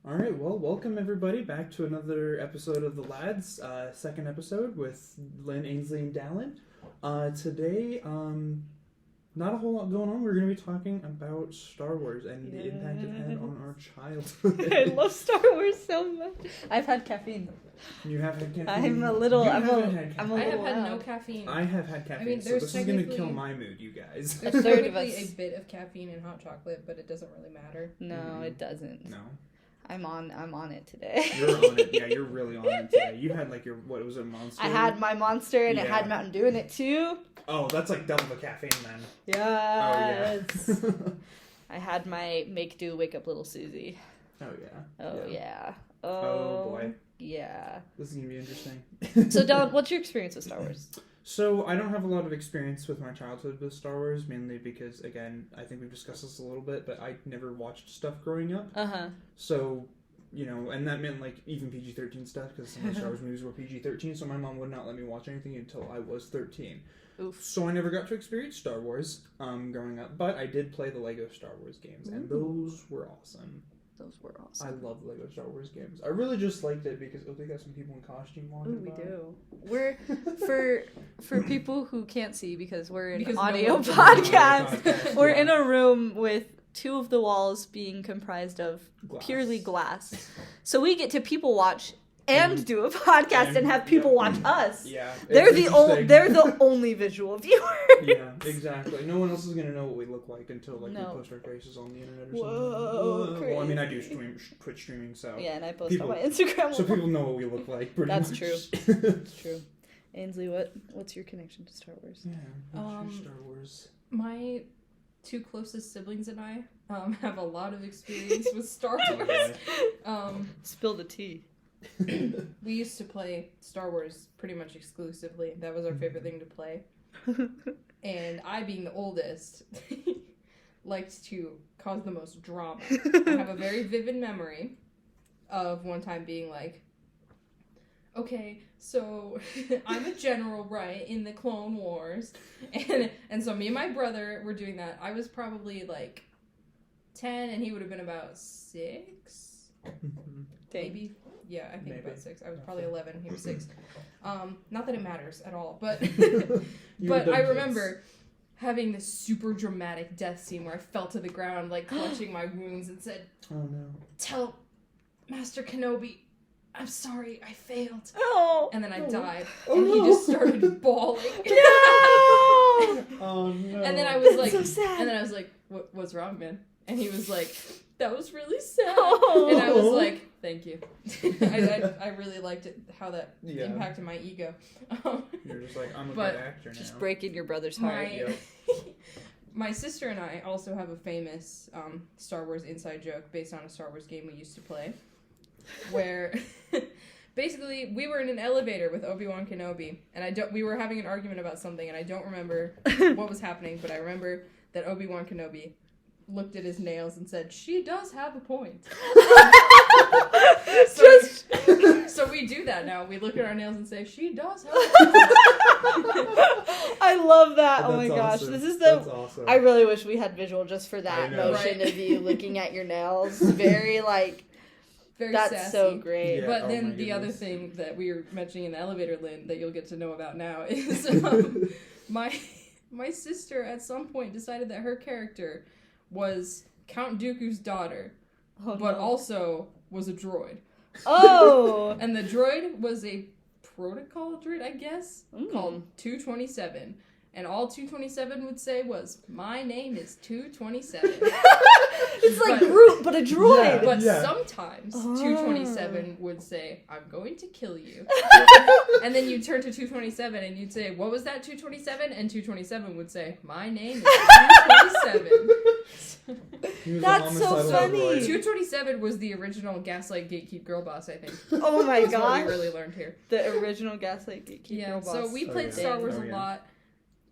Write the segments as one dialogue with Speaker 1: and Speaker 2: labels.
Speaker 1: All right, well, welcome everybody back to another episode of The Lads, second episode with Lynn, Ainsley, and Dallin. Today, not a whole lot going on. We're going to be talking about Star Wars and the impact it had on our childhood.
Speaker 2: I love Star Wars so much. I've had caffeine.
Speaker 1: You have had caffeine?
Speaker 2: I'm a little
Speaker 1: I have
Speaker 3: had no caffeine.
Speaker 1: I have had caffeine,
Speaker 3: I mean,
Speaker 1: so this is going to kill my mood, you guys.
Speaker 3: There's technically a bit of caffeine in hot chocolate, but it doesn't really matter.
Speaker 2: No, it doesn't.
Speaker 1: No.
Speaker 2: I'm on it today.
Speaker 1: You're on it. Yeah, you're really on it today. You had like your, what was it, Monster?
Speaker 2: I had my Monster and it had Mountain Dew in it too.
Speaker 1: Oh, that's like double the caffeine then.
Speaker 2: Yes.
Speaker 1: Oh, yeah.
Speaker 2: I had my Make Do Wake Up Little Susie.
Speaker 1: Oh, yeah.
Speaker 2: Oh, yeah.
Speaker 1: Oh, boy.
Speaker 2: Yeah.
Speaker 1: This is going to be interesting.
Speaker 2: So, Dylan, what's your experience with Star Wars?
Speaker 1: So, I don't have a lot of experience with my childhood with Star Wars, mainly because, again, I think we've discussed this a little bit, but I never watched stuff growing up.
Speaker 2: Uh-huh.
Speaker 1: So, you know, and that meant, like, even PG-13 stuff, because some of the Star Wars movies were PG-13, so my mom would not let me watch anything until I was 13.
Speaker 2: Oof.
Speaker 1: So I never got to experience Star Wars growing up, but I did play the Lego Star Wars games, and those were awesome.
Speaker 2: Those were awesome.
Speaker 1: I love Lego Star Wars games. I really just liked it because they got some people in costume walking
Speaker 2: Ooh, we
Speaker 1: by.
Speaker 2: do. We're for people who can't see because we're an
Speaker 3: Because
Speaker 2: audio
Speaker 3: no
Speaker 2: podcast. We're in a room with two of the walls being comprised of purely glass. So we get to people watch and do a podcast and have people watch us.
Speaker 1: Yeah,
Speaker 2: They're the only visual viewers.
Speaker 1: Yeah, exactly. No one else is gonna know what we look like until we post our faces on the internet or something.
Speaker 2: Crazy.
Speaker 1: Well, I mean, I do Twitch streaming, so
Speaker 2: Yeah, and I post on my Instagram.
Speaker 1: so people know what we look like. Pretty
Speaker 2: That's
Speaker 1: much.
Speaker 2: true. That's true. Ainsley, what's your connection to Star Wars?
Speaker 1: Yeah, what's your Star Wars?
Speaker 3: My two closest siblings and I have a lot of experience with Star Wars.
Speaker 2: Spill the tea.
Speaker 3: We used to play Star Wars pretty much exclusively. That was our favorite thing to play. And I, being the oldest, liked to cause the most drama. I have a very vivid memory of one time being like, okay, so I'm a general, right, in the Clone Wars. And so me and my brother were doing that. I was probably like 10 and he would have been about 6. Maybe. Yeah, I think about 6. I was probably 11. He was 6. Not that it matters at all, but but I remember having this super dramatic death scene where I fell to the ground, like clutching my wounds, and said,
Speaker 1: "Oh no!
Speaker 3: Tell Master Kenobi, I'm sorry, I failed."
Speaker 2: Oh,
Speaker 3: and then I died,
Speaker 1: Oh,
Speaker 3: and he
Speaker 1: no.
Speaker 3: just started bawling.
Speaker 2: No!
Speaker 1: Oh no!
Speaker 3: And then I was like,
Speaker 2: so sad.
Speaker 3: and then I was like, "What's wrong, man?" And he was like, "That was really sad."
Speaker 2: Oh.
Speaker 3: And I was like, "Thank you." I really liked it, how that impacted my ego.
Speaker 1: You're just like, I'm a
Speaker 3: but
Speaker 1: good actor now.
Speaker 2: Just breaking your brother's heart.
Speaker 3: My sister and I also have a famous Star Wars inside joke based on a Star Wars game we used to play, where basically we were in an elevator with Obi-Wan Kenobi, and we were having an argument about something, and I don't remember what was happening, but I remember that Obi-Wan Kenobi looked at his nails and said, "She does have a point." So we do that now. We look at our nails and say, "She does have a point."
Speaker 2: I love that. Oh my
Speaker 1: That's
Speaker 2: gosh.
Speaker 1: awesome.
Speaker 2: This is
Speaker 1: That's awesome.
Speaker 2: I really wish we had visual just for that motion
Speaker 3: Right.
Speaker 2: of you looking at your nails. Very
Speaker 3: Very
Speaker 2: that's
Speaker 3: sassy.
Speaker 2: so great.
Speaker 1: Yeah.
Speaker 3: But
Speaker 1: oh
Speaker 3: then
Speaker 1: my
Speaker 3: the other
Speaker 1: goodness.
Speaker 3: thing that we were mentioning in the elevator, Lynn, that you'll get to know about now is my sister at some point decided that her character was Count Dooku's daughter, but also was a droid.
Speaker 2: Oh!
Speaker 3: And the droid was a protocol droid, I guess, called 227. And all 227 would say was, "My name is 227.
Speaker 2: It's like Groot, but a droid.
Speaker 3: But sometimes 227 would say, "I'm going to kill you." And then you'd turn to 227 and you'd say, "What was that, 227?" And 227 would say, "My name is 227.
Speaker 2: That's so funny.
Speaker 3: 227 was the original Gaslight Gatekeep girl boss, I think.
Speaker 2: Oh my
Speaker 3: That's what
Speaker 2: gosh.
Speaker 3: we really learned here.
Speaker 2: The original Gaslight Gatekeeper
Speaker 3: Yeah,
Speaker 2: boss.
Speaker 3: so we played Star Wars
Speaker 1: Oh,
Speaker 3: a
Speaker 1: yeah.
Speaker 3: lot.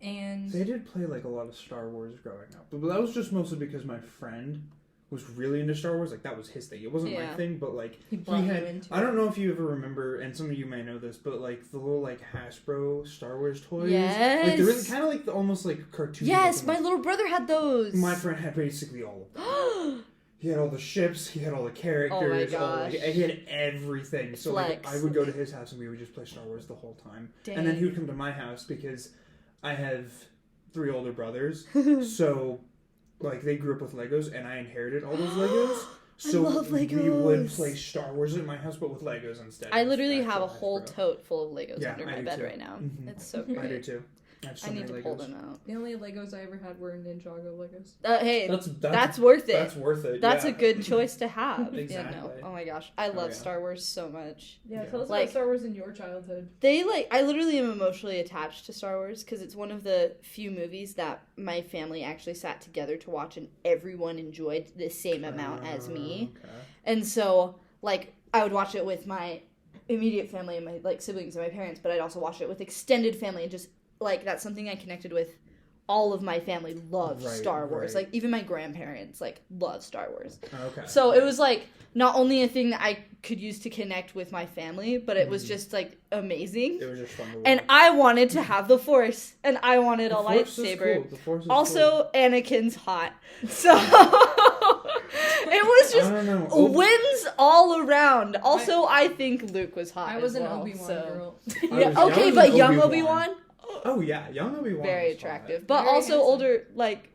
Speaker 3: And
Speaker 1: They did play like a lot of Star Wars growing up, but that was just mostly because my friend was really into Star Wars. Like that was his thing. It wasn't my thing, but like
Speaker 3: he brought you
Speaker 1: had.
Speaker 3: into
Speaker 1: I don't know if you ever remember, and some of you may know this, but like the little like Hasbro Star Wars toys.
Speaker 2: Yes.
Speaker 1: Like they're really kind of like almost like cartoon.
Speaker 2: Yes, my little brother had those.
Speaker 1: My friend had basically all of them. He had all the ships, he had all the characters,
Speaker 2: Oh my gosh.
Speaker 1: he had everything. So like, I would go to his house and we would just play Star Wars the whole time.
Speaker 2: Dang.
Speaker 1: And then he would come to my house because I have 3 older brothers. So like they grew up with Legos and I inherited all those Legos. So
Speaker 2: I love Legos.
Speaker 1: we would play Star Wars at my house but with Legos instead.
Speaker 2: I literally have a whole tote full of Legos
Speaker 1: Yeah,
Speaker 2: under
Speaker 1: I
Speaker 2: my
Speaker 1: do
Speaker 2: bed
Speaker 1: too.
Speaker 2: right now.
Speaker 1: Mhm.
Speaker 2: It's so great.
Speaker 1: I do too. I have so
Speaker 2: I need
Speaker 1: many
Speaker 2: to
Speaker 1: Legos.
Speaker 2: pull them out.
Speaker 3: The only Legos I ever had were Ninjago Legos.
Speaker 2: Hey,
Speaker 1: That's
Speaker 2: worth it.
Speaker 1: That's worth it.
Speaker 2: That's
Speaker 1: yeah.
Speaker 2: a good choice to have.
Speaker 1: Exactly.
Speaker 2: You know? Oh my gosh, I love
Speaker 1: yeah.
Speaker 2: Star Wars so much.
Speaker 3: Yeah,
Speaker 1: Yeah.
Speaker 3: tell us
Speaker 2: Like-
Speaker 3: about Star Wars in your childhood.
Speaker 2: I literally am emotionally attached to Star Wars because it's one of the few movies that my family actually sat together to watch and everyone enjoyed the same amount as me.
Speaker 1: Okay.
Speaker 2: And so, like, I would watch it with my immediate family and my, like, siblings and my parents, but I'd also watch it with extended family and just, like, that's something I connected with. All of my family loved
Speaker 1: Right,
Speaker 2: Star Wars.
Speaker 1: right.
Speaker 2: Like, even my grandparents, like, love Star Wars.
Speaker 1: Okay.
Speaker 2: So it was, like, not only a thing that I could use to connect with my family, but it was just, like, amazing.
Speaker 1: It was just fun to watch.
Speaker 2: And I wanted to have the Force, and I wanted a
Speaker 1: The Force is
Speaker 2: lightsaber.
Speaker 1: cool. The Force is
Speaker 2: Also, Anakin's hot. So it was
Speaker 1: cool.
Speaker 2: just
Speaker 1: I don't know. Oh,
Speaker 2: wins all around. Also, I think Luke was hot.
Speaker 3: I was
Speaker 2: as
Speaker 3: an
Speaker 2: well,
Speaker 3: Obi-Wan
Speaker 2: so.
Speaker 3: girl.
Speaker 1: I
Speaker 2: Yeah,
Speaker 1: was
Speaker 2: okay,
Speaker 1: an
Speaker 2: but young
Speaker 1: Obi-Wan.
Speaker 2: Obi-Wan,
Speaker 1: Oh yeah, young Obi-Wan.
Speaker 2: very
Speaker 1: was fun.
Speaker 2: attractive. But
Speaker 3: Very
Speaker 2: also
Speaker 3: handsome.
Speaker 2: older, like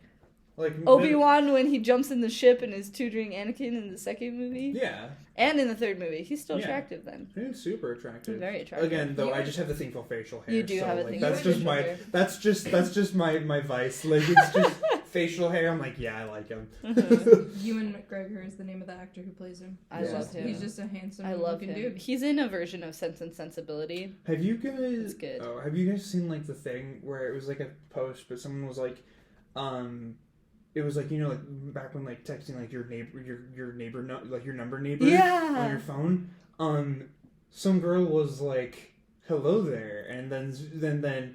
Speaker 1: Like
Speaker 2: Obi-Wan when he jumps in the ship and is tutoring Anakin in the second movie.
Speaker 1: Yeah,
Speaker 2: And in the third movie. He's still
Speaker 1: Yeah.
Speaker 2: attractive then.
Speaker 1: he's super attractive.
Speaker 2: Very attractive.
Speaker 1: Again, though,
Speaker 3: You-
Speaker 1: I just have the thing for facial hair.
Speaker 2: You do
Speaker 1: so,
Speaker 2: have a
Speaker 1: like,
Speaker 2: thing
Speaker 1: that's
Speaker 2: for
Speaker 1: just
Speaker 2: facial
Speaker 1: my
Speaker 2: hair.
Speaker 1: that's just my vice. Like it's just facial hair. I'm like, yeah, I like him.
Speaker 3: Ewan McGregor is the name of the actor who plays him.
Speaker 2: I
Speaker 1: Yeah.
Speaker 2: love him.
Speaker 3: He's just a handsome
Speaker 2: I love
Speaker 3: looking
Speaker 2: him.
Speaker 3: dude.
Speaker 2: He's in a version of Sense and Sensibility.
Speaker 1: Have you guys?
Speaker 2: It's good.
Speaker 1: Oh, have you guys seen like the thing where it was like a post, but someone was like, it was like, you know, like back when like texting like your neighbor, like your number neighbor on
Speaker 2: Yeah.
Speaker 1: your phone. Some girl was like, "Hello there," and then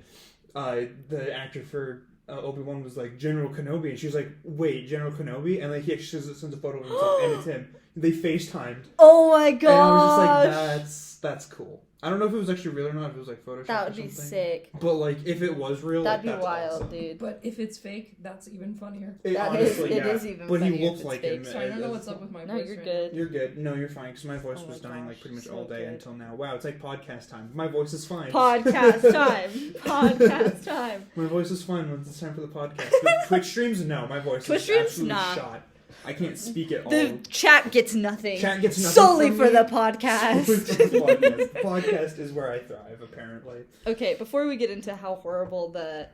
Speaker 1: the actor for Obi-Wan was like General Kenobi, and she was like, "Wait, General Kenobi?" And like he actually sends a photo of himself, and it's him. They FaceTimed,
Speaker 2: Oh my gosh.
Speaker 1: and I was just like, "That's cool." I don't know if it was actually real or not. If it was like Photoshop,
Speaker 2: That
Speaker 1: or
Speaker 2: would be
Speaker 1: something.
Speaker 2: sick.
Speaker 1: But like, if it was real,
Speaker 2: That'd be
Speaker 1: like, that's
Speaker 2: wild,
Speaker 1: awesome.
Speaker 2: dude.
Speaker 3: But if it's fake, that's even funnier.
Speaker 1: It,
Speaker 2: That
Speaker 1: honestly,
Speaker 2: is,
Speaker 1: yeah.
Speaker 2: it is even
Speaker 1: But
Speaker 2: funnier
Speaker 1: he
Speaker 2: if
Speaker 1: looks
Speaker 2: it's
Speaker 1: like
Speaker 2: fake.
Speaker 1: him.
Speaker 3: So I don't know what's up with my
Speaker 2: No,
Speaker 3: voice
Speaker 2: you're
Speaker 3: right
Speaker 2: good.
Speaker 1: You're good. No, you're fine. Because my voice
Speaker 2: Oh
Speaker 1: was
Speaker 2: my
Speaker 1: dying
Speaker 2: gosh,
Speaker 1: like pretty much
Speaker 2: so
Speaker 1: all day
Speaker 2: good.
Speaker 1: until now. Wow, it's like podcast time. My voice is fine.
Speaker 2: Podcast time. Podcast time.
Speaker 1: My voice is fine when it's time for the podcast. But Twitch streams, no. My voice
Speaker 2: Twitch
Speaker 1: is
Speaker 2: streams,
Speaker 1: absolutely
Speaker 2: nah.
Speaker 1: shot. I can't speak at all.
Speaker 2: The chat gets nothing.
Speaker 1: Chat gets nothing
Speaker 2: solely
Speaker 1: from
Speaker 2: for
Speaker 1: me.
Speaker 2: the podcast.
Speaker 1: Solely for the podcast. The podcast is where I thrive, apparently.
Speaker 2: Okay, before we get into how horrible the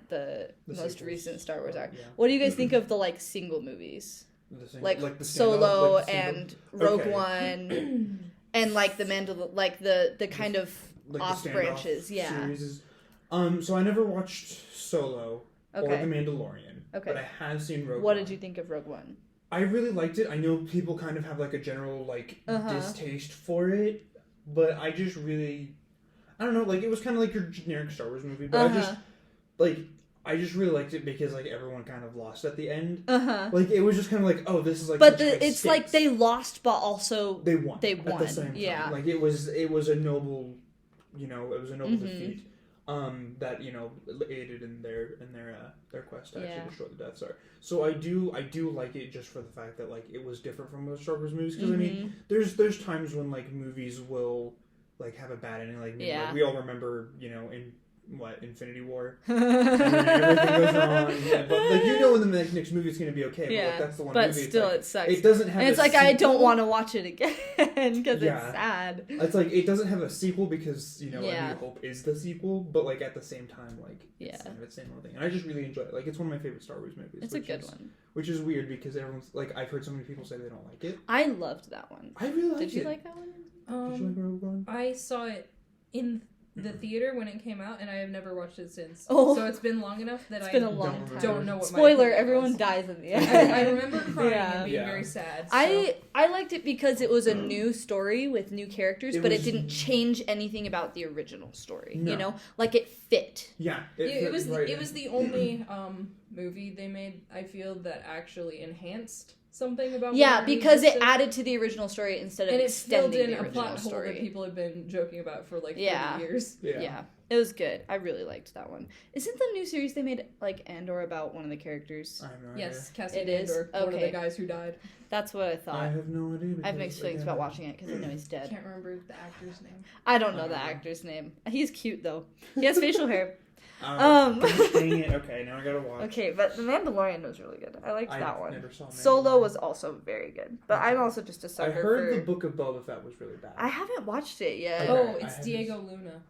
Speaker 2: most
Speaker 1: sequels.
Speaker 2: recent Star Wars are,
Speaker 1: Yeah.
Speaker 2: what do you guys think of the like single movies,
Speaker 1: The sing-
Speaker 2: like
Speaker 1: the standalone,
Speaker 2: Solo
Speaker 1: like the single-
Speaker 2: and Rogue
Speaker 1: Okay.
Speaker 2: One, and like the like the kind of
Speaker 1: like the
Speaker 2: off
Speaker 1: standoff
Speaker 2: branches? Yeah.
Speaker 1: series is- so I never watched Solo or
Speaker 2: Okay.
Speaker 1: The Mandalorian.
Speaker 2: Okay.
Speaker 1: But I have seen Rogue
Speaker 2: What
Speaker 1: One.
Speaker 2: did you think of Rogue One?
Speaker 1: I really liked it. I know people kind of have like a general like
Speaker 2: Uh-huh.
Speaker 1: distaste for it, but I just really, I don't know. Like it was kind of like your generic Star Wars movie, but I just really liked it because like everyone kind of lost at the end. Like it was just kind of like, oh, this is like.
Speaker 2: But
Speaker 1: such high
Speaker 2: it's
Speaker 1: stakes.
Speaker 2: like they lost, but also
Speaker 1: they won.
Speaker 2: they
Speaker 1: at the
Speaker 2: won,
Speaker 1: same time.
Speaker 2: yeah.
Speaker 1: Like it was a noble, it was a noble
Speaker 2: Mhm.
Speaker 1: defeat. That aided in their quest to
Speaker 2: Yeah.
Speaker 1: actually destroy the Death Star. So I do like it just for the fact that like it was different from most Star Wars movies. Because I mean, there's times when like movies will like have a bad ending. Like,
Speaker 2: Yeah.
Speaker 1: like we all remember in Infinity War, and then everything goes wrong. But like when the next movie is going to be okay. But
Speaker 2: Yeah,
Speaker 1: like, that's the one
Speaker 2: but
Speaker 1: movie.
Speaker 2: still
Speaker 1: it's like,
Speaker 2: it sucks.
Speaker 1: it doesn't have.
Speaker 2: And it's
Speaker 1: a
Speaker 2: like I don't
Speaker 1: sequel.
Speaker 2: want to watch it again because
Speaker 1: Yeah.
Speaker 2: it's sad.
Speaker 1: It's like it doesn't have a sequel because
Speaker 2: Yeah.
Speaker 1: A New Hope is the sequel, but like at the same time, like
Speaker 2: Yeah.
Speaker 1: it's kind of its same little thing. And I just really enjoy it. Like it's one of my favorite Star Wars movies.
Speaker 2: It's a
Speaker 1: which
Speaker 2: good
Speaker 1: is-
Speaker 2: one.
Speaker 1: Which is weird because everyone's like I've heard so many people say they don't like it.
Speaker 2: I loved that one.
Speaker 1: I really liked it.
Speaker 2: Did you like that one?
Speaker 1: Did you like Rogue One?
Speaker 3: I saw it in the theater when it came out, and I have never watched it since.
Speaker 2: Oh.
Speaker 3: So it's been long enough that
Speaker 2: It's
Speaker 3: I
Speaker 2: been a long time.
Speaker 3: don't know what
Speaker 2: Spoiler:
Speaker 3: my opinion
Speaker 2: everyone
Speaker 3: was.
Speaker 2: dies in the
Speaker 3: I
Speaker 2: end.
Speaker 3: remember crying
Speaker 2: Yeah.
Speaker 3: and being
Speaker 1: Yeah.
Speaker 3: very sad. So.
Speaker 2: I liked it because it was a new story with new characters,
Speaker 1: It
Speaker 2: but
Speaker 1: was-
Speaker 2: it didn't change anything about the original story.
Speaker 1: No.
Speaker 2: You know, like it fit.
Speaker 1: Yeah,
Speaker 3: It was
Speaker 1: right
Speaker 3: it was the only movie they made I feel that actually enhanced something about
Speaker 2: Yeah,
Speaker 3: what already
Speaker 2: because it
Speaker 3: existed.
Speaker 2: added to the original story instead of
Speaker 3: and it filled
Speaker 2: extending
Speaker 3: in
Speaker 2: the
Speaker 3: a
Speaker 2: original
Speaker 3: plot hole
Speaker 2: story.
Speaker 3: that people have been joking about for like 30
Speaker 2: Yeah.
Speaker 3: years.
Speaker 1: Yeah.
Speaker 2: Yeah. It was good. I really liked that one. Isn't the new series they made, like, Andor about one of the characters?
Speaker 1: I have no
Speaker 3: Yes,
Speaker 1: idea.
Speaker 3: Cassian
Speaker 2: It is?
Speaker 3: Andor, one of
Speaker 2: Okay.
Speaker 3: the guys who died.
Speaker 2: That's what I thought.
Speaker 1: I have no idea.
Speaker 2: I have mixed feelings about watching it because I know he's
Speaker 3: I
Speaker 2: dead.
Speaker 3: can't remember the actor's name.
Speaker 2: I don't know the actor's name. He's cute, though. He has facial hair.
Speaker 1: Dang it. Okay, now I gotta watch.
Speaker 2: Okay, but The Mandalorian was really good. I liked that one.
Speaker 1: Never saw
Speaker 2: Solo
Speaker 1: Mandalorian.
Speaker 2: was also very good. But I'm also just a
Speaker 1: I
Speaker 2: sucker
Speaker 1: heard
Speaker 2: for...
Speaker 1: the Book of Boba Fett was really bad.
Speaker 2: I haven't watched it yet.
Speaker 1: Okay.
Speaker 3: Oh,
Speaker 1: I
Speaker 3: it's
Speaker 1: haven't-
Speaker 3: Diego Luna.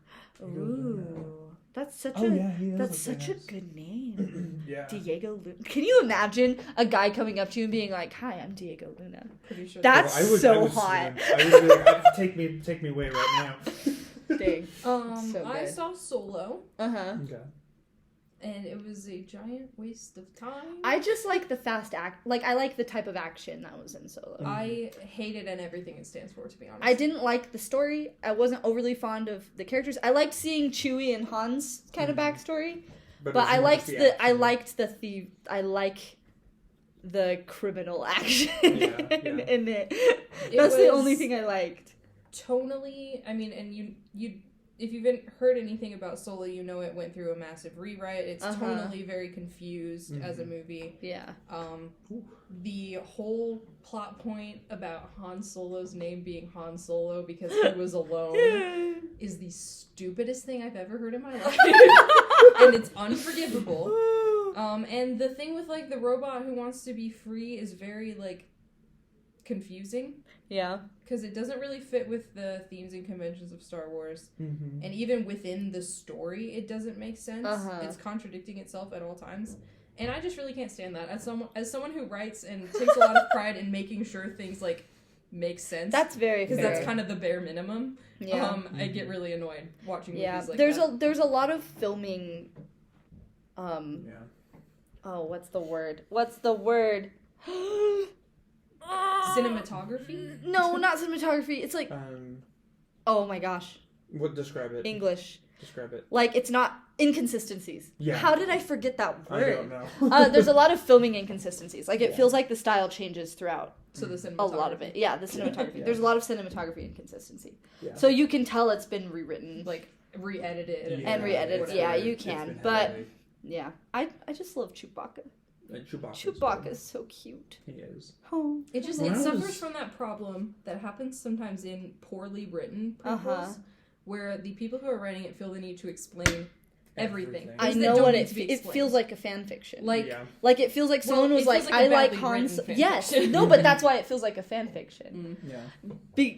Speaker 2: Ooh. That's such
Speaker 1: Oh,
Speaker 2: a...
Speaker 1: yeah, he does
Speaker 2: That's
Speaker 1: look
Speaker 2: such a
Speaker 1: nice.
Speaker 2: good name.
Speaker 1: Yeah.
Speaker 2: Diego Luna. Can you imagine a guy coming up to you and being like, "Hi, I'm Diego Luna."
Speaker 3: Pretty sure.
Speaker 2: That's
Speaker 1: I would
Speaker 2: so
Speaker 1: swoon.
Speaker 2: hot.
Speaker 1: I would be like, take me away right now.
Speaker 2: Dang. So
Speaker 3: I
Speaker 2: good.
Speaker 3: saw Solo,
Speaker 2: Uh-huh.
Speaker 1: Okay.
Speaker 3: and it was a giant waste of time.
Speaker 2: I just like the fast act. Like, I like the type of action that was in Solo.
Speaker 3: I hate it and everything it stands for, to be honest.
Speaker 2: I didn't like the story. I wasn't overly fond of the characters. I liked seeing Chewie and Han's kind of backstory, but
Speaker 1: it's
Speaker 2: I
Speaker 1: more
Speaker 2: liked
Speaker 1: just
Speaker 2: the I
Speaker 1: action.
Speaker 2: liked the thief. I like the criminal action
Speaker 1: Yeah.
Speaker 2: in it.
Speaker 3: It
Speaker 2: That's the
Speaker 3: was
Speaker 2: only thing I liked.
Speaker 3: Tonally, I mean, and you if you've heard anything about Solo, you know it went through a massive rewrite. It's tonally very confused as a movie.
Speaker 2: Yeah.
Speaker 3: The whole plot point about Han Solo's name being Han Solo because he was alone is the stupidest thing I've ever heard in my life. And it's unforgivable. And the thing with, like, the robot who wants to be free is very, like, confusing.
Speaker 2: Yeah.
Speaker 3: Because it doesn't really fit with the themes and conventions of Star Wars.
Speaker 1: Mm-hmm.
Speaker 3: And even within the story, it doesn't make sense.
Speaker 2: Uh-huh.
Speaker 3: It's contradicting itself at all times. And I just really can't stand that. As someone who writes and takes a lot of pride in making sure things, like, make sense.
Speaker 2: That's very fair.
Speaker 3: Because that's kind of the bare minimum.
Speaker 2: Yeah.
Speaker 3: I get really annoyed watching
Speaker 2: Yeah.
Speaker 3: movies like
Speaker 2: There's
Speaker 3: that.
Speaker 2: there's a lot of filming.
Speaker 1: Yeah.
Speaker 2: Oh, what's the word?
Speaker 3: Cinematography?
Speaker 2: No, not cinematography. It's like, oh my gosh,
Speaker 1: What? Describe it.
Speaker 2: English.
Speaker 1: Describe it.
Speaker 2: Like, it's not inconsistencies.
Speaker 1: Yeah.
Speaker 2: How did I forget that
Speaker 1: I
Speaker 2: word?
Speaker 1: don't know.
Speaker 2: There's a lot of filming inconsistencies. Like, it feels like the style changes throughout
Speaker 3: So the cinematography.
Speaker 2: a lot of it. Yeah, the cinematography.
Speaker 1: Yeah.
Speaker 2: There's a lot of cinematography inconsistency.
Speaker 1: Yeah.
Speaker 2: So you can tell it's been rewritten.
Speaker 3: Like, re-edited.
Speaker 2: And re-edited,
Speaker 3: whatever.
Speaker 2: yeah, you
Speaker 1: It's
Speaker 2: can,
Speaker 1: been
Speaker 2: but-
Speaker 1: heavily-
Speaker 2: Yeah. I just love Chewbacca.
Speaker 1: Chewbacca's
Speaker 2: Chewbacca's so cute.
Speaker 1: good. He is.
Speaker 2: Oh.
Speaker 3: It just
Speaker 1: When
Speaker 3: it
Speaker 1: I
Speaker 3: suffers
Speaker 1: was-
Speaker 3: from that problem that happens sometimes in poorly written prequels,
Speaker 2: Uh-huh.
Speaker 3: where the people who are writing it feel the need to explain everything.
Speaker 1: Everything.
Speaker 2: I
Speaker 3: Things that
Speaker 2: know
Speaker 3: don't
Speaker 2: what
Speaker 3: need
Speaker 2: it
Speaker 3: to be
Speaker 2: it
Speaker 3: explained.
Speaker 2: feels like a fan fiction.
Speaker 3: Like,
Speaker 1: Yeah.
Speaker 2: Like, it feels like
Speaker 3: Well,
Speaker 2: someone
Speaker 3: it
Speaker 2: was
Speaker 3: feels
Speaker 2: like,
Speaker 3: like a
Speaker 2: I like
Speaker 3: badly
Speaker 2: Han.
Speaker 3: written fan
Speaker 2: Yes,
Speaker 3: fiction.
Speaker 2: no, but that's why it feels like a fan fiction.
Speaker 1: Yeah.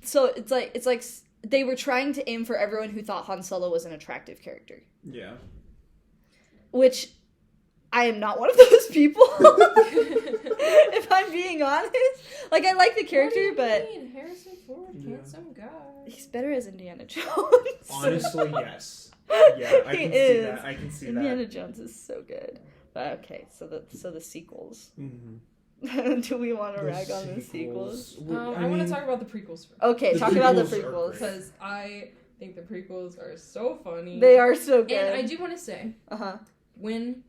Speaker 2: So it's like they were trying to aim for everyone who thought Han Solo was an attractive character,
Speaker 1: Yeah.
Speaker 2: which I am not one of those people. If I'm being honest, like, I like the character,
Speaker 3: What do you
Speaker 2: but
Speaker 3: mean? Harrison Ford,
Speaker 1: Yeah.
Speaker 3: handsome guy.
Speaker 2: he's better as Indiana Jones.
Speaker 1: Honestly, yes. Yeah, I
Speaker 2: He
Speaker 1: can see
Speaker 2: is.
Speaker 1: that. I can see
Speaker 2: Indiana
Speaker 1: that.
Speaker 2: Jones is so good. But okay, so the sequels.
Speaker 1: Mm-hmm.
Speaker 2: Do we want to rag on the sequels?
Speaker 3: I want to talk about the prequels first.
Speaker 2: Okay,
Speaker 1: The
Speaker 2: talk about the
Speaker 1: prequels are
Speaker 2: prequels.
Speaker 1: great.
Speaker 3: Because I think the prequels are so funny.
Speaker 2: They are so good.
Speaker 3: And I do want to say,
Speaker 2: Uh-huh.
Speaker 3: when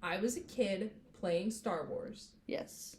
Speaker 3: I was a kid playing Star Wars,
Speaker 2: Yes.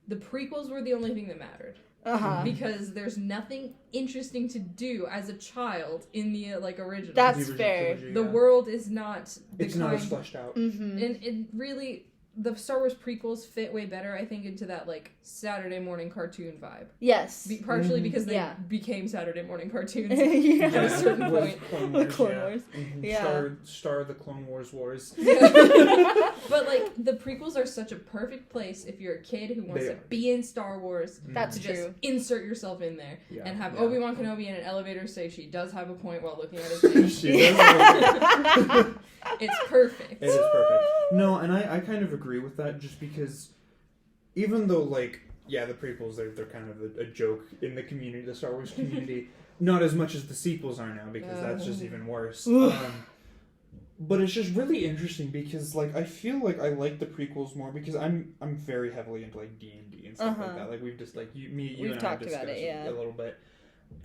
Speaker 3: the prequels were the only thing that mattered.
Speaker 2: Uh-huh.
Speaker 3: Because there's nothing interesting to do as a child in the, like, original.
Speaker 2: That's
Speaker 1: The original
Speaker 2: fair.
Speaker 1: trilogy,
Speaker 3: The
Speaker 1: yeah.
Speaker 3: world is not the
Speaker 1: It's
Speaker 3: kind...
Speaker 1: not as fleshed out.
Speaker 2: Mm-hmm.
Speaker 3: And it really... The Star Wars prequels fit way better, I think, into that, like, Saturday morning cartoon vibe.
Speaker 2: Yes.
Speaker 3: Partially because they
Speaker 2: Yeah.
Speaker 3: became Saturday morning cartoons.
Speaker 2: Yeah.
Speaker 3: At a certain
Speaker 1: with
Speaker 3: point.
Speaker 1: Clone
Speaker 2: With
Speaker 1: Wars,
Speaker 2: Clone
Speaker 1: yeah.
Speaker 2: Wars.
Speaker 1: Mhm.
Speaker 2: Yeah.
Speaker 1: Star of the Clone Wars Wars.
Speaker 3: But, like, the prequels are such a perfect place if you're a kid who wants
Speaker 1: They
Speaker 3: to
Speaker 1: are.
Speaker 3: be in Star Wars.
Speaker 2: That's
Speaker 3: To just
Speaker 2: true.
Speaker 3: insert yourself in there
Speaker 1: Yeah.
Speaker 3: and have
Speaker 1: Yeah.
Speaker 3: Obi-Wan Kenobi in an elevator say she does have a point while looking at his face.
Speaker 1: She does have a-
Speaker 3: It's perfect.
Speaker 1: It is perfect. No, and I kind of agree with that just because even though, like, yeah, the prequels, they're kind of a joke in the community, the Star Wars community, not as much as the sequels are now because that's just even worse. But it's just really interesting because, like, I feel like I like the prequels more because I'm very heavily into, like, D&D and stuff like that. Like, we've just, like, you
Speaker 2: We've
Speaker 1: and I
Speaker 2: talked
Speaker 1: discussed
Speaker 2: about it, yeah.
Speaker 1: a little bit.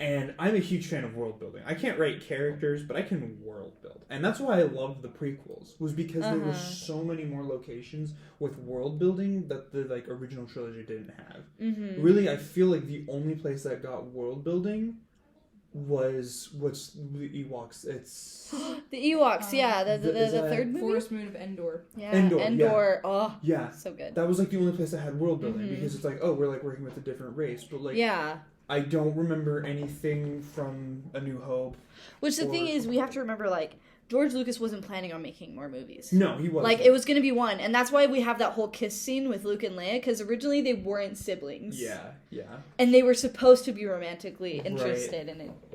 Speaker 1: And I'm a huge fan of world building. I can't write characters, but I can world build. And that's why I loved the prequels, was because there were so many more locations with world building that the, like, original trilogy didn't have.
Speaker 2: Mm-hmm.
Speaker 1: Really, I feel like the only place that got world building was what's the Ewoks? It's
Speaker 2: the Ewoks. The third movie.
Speaker 3: Forest Moon of Endor.
Speaker 2: Yeah, Endor. Yeah. Oh,
Speaker 1: yeah,
Speaker 2: so good.
Speaker 1: That was like the only place that had world building because it's like, oh, we're like working with a different race, but like I don't remember anything from A New Hope.
Speaker 2: Which the thing is, we have to remember, like, George Lucas wasn't planning on making more movies.
Speaker 1: No, he wasn't.
Speaker 2: Like, it was going to be one. And that's why we have that whole kiss scene with Luke and Leia, because originally they weren't siblings.
Speaker 1: Yeah.
Speaker 2: And they were supposed to be romantically interested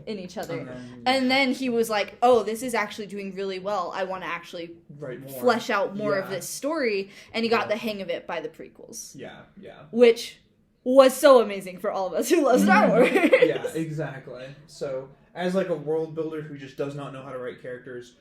Speaker 2: in each other. And then he was like, oh, this is actually doing really well. I want to actually flesh out more of this story. And he got the hang of it by the prequels. Yeah. Which was so amazing for all of us who love Star Wars.
Speaker 1: Yeah, exactly. So, as like a world builder who just does not know how to write characters,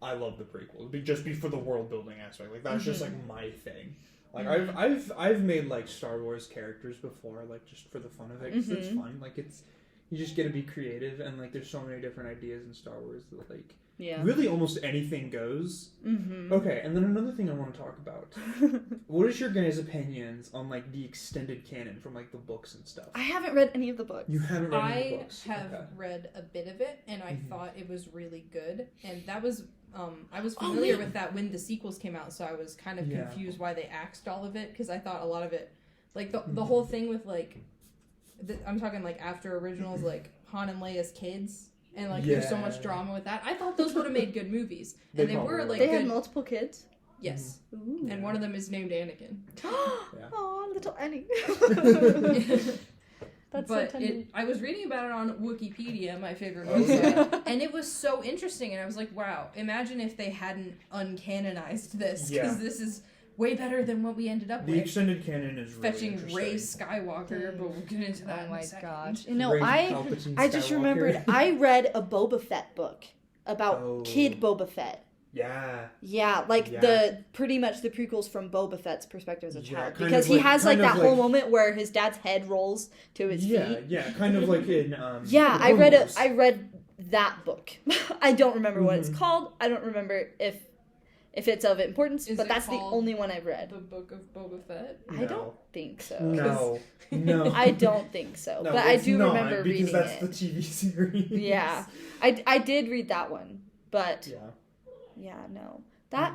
Speaker 1: I love the prequel. Just be for the world building aspect. Like that's just like my thing. Like I've made like Star Wars characters before, like just for the fun of it, because it's fun. Like you just get to be creative, and like there's so many different ideas in Star Wars that like really almost anything goes. Okay, and then another thing I want to talk about. What is your guys' opinions on like the extended canon from like the books and stuff?
Speaker 2: I haven't read any of the books.
Speaker 1: You haven't read any of the books?
Speaker 3: I have read a bit of it, and I thought it was really good. And that was I was familiar with that when the sequels came out, so I was kind of confused why they axed all of it, because I thought a lot of it, like the whole thing with like, I'm talking like after originals, like Han and Leia's kids. And, like, there's so much drama with that. I thought those would have made good movies. And they were, like,
Speaker 2: They had multiple kids?
Speaker 3: Yes. Ooh. And one of them is named Anakin.
Speaker 2: Oh, little Annie. That's
Speaker 3: but
Speaker 2: so tender.
Speaker 3: I was reading about it on Wikipedia, my favorite website, and it was so interesting. And I was like, wow, imagine if they hadn't uncanonized this. Because this is way better than what we ended up with.
Speaker 1: The extended canon is really
Speaker 3: fetching Rey Skywalker, but we'll get into that in a second.
Speaker 2: Gosh. You know, I just remembered I read a Boba Fett book about kid Boba Fett. Yeah, like the pretty much the prequels from Boba Fett's perspective as a child, because he has like that whole moment where his dad's head rolls to his feet.
Speaker 1: Yeah, kind of like in
Speaker 2: I read that book. I don't remember what it's called. I don't remember if it's of importance, but that's the only one I've read.
Speaker 3: The Book of Boba Fett?
Speaker 2: No. I don't think so.
Speaker 1: No.
Speaker 2: I don't think so. No, but I do remember reading it.
Speaker 1: Because that's the TV series.
Speaker 2: Yeah. I did read that one, but... no. That...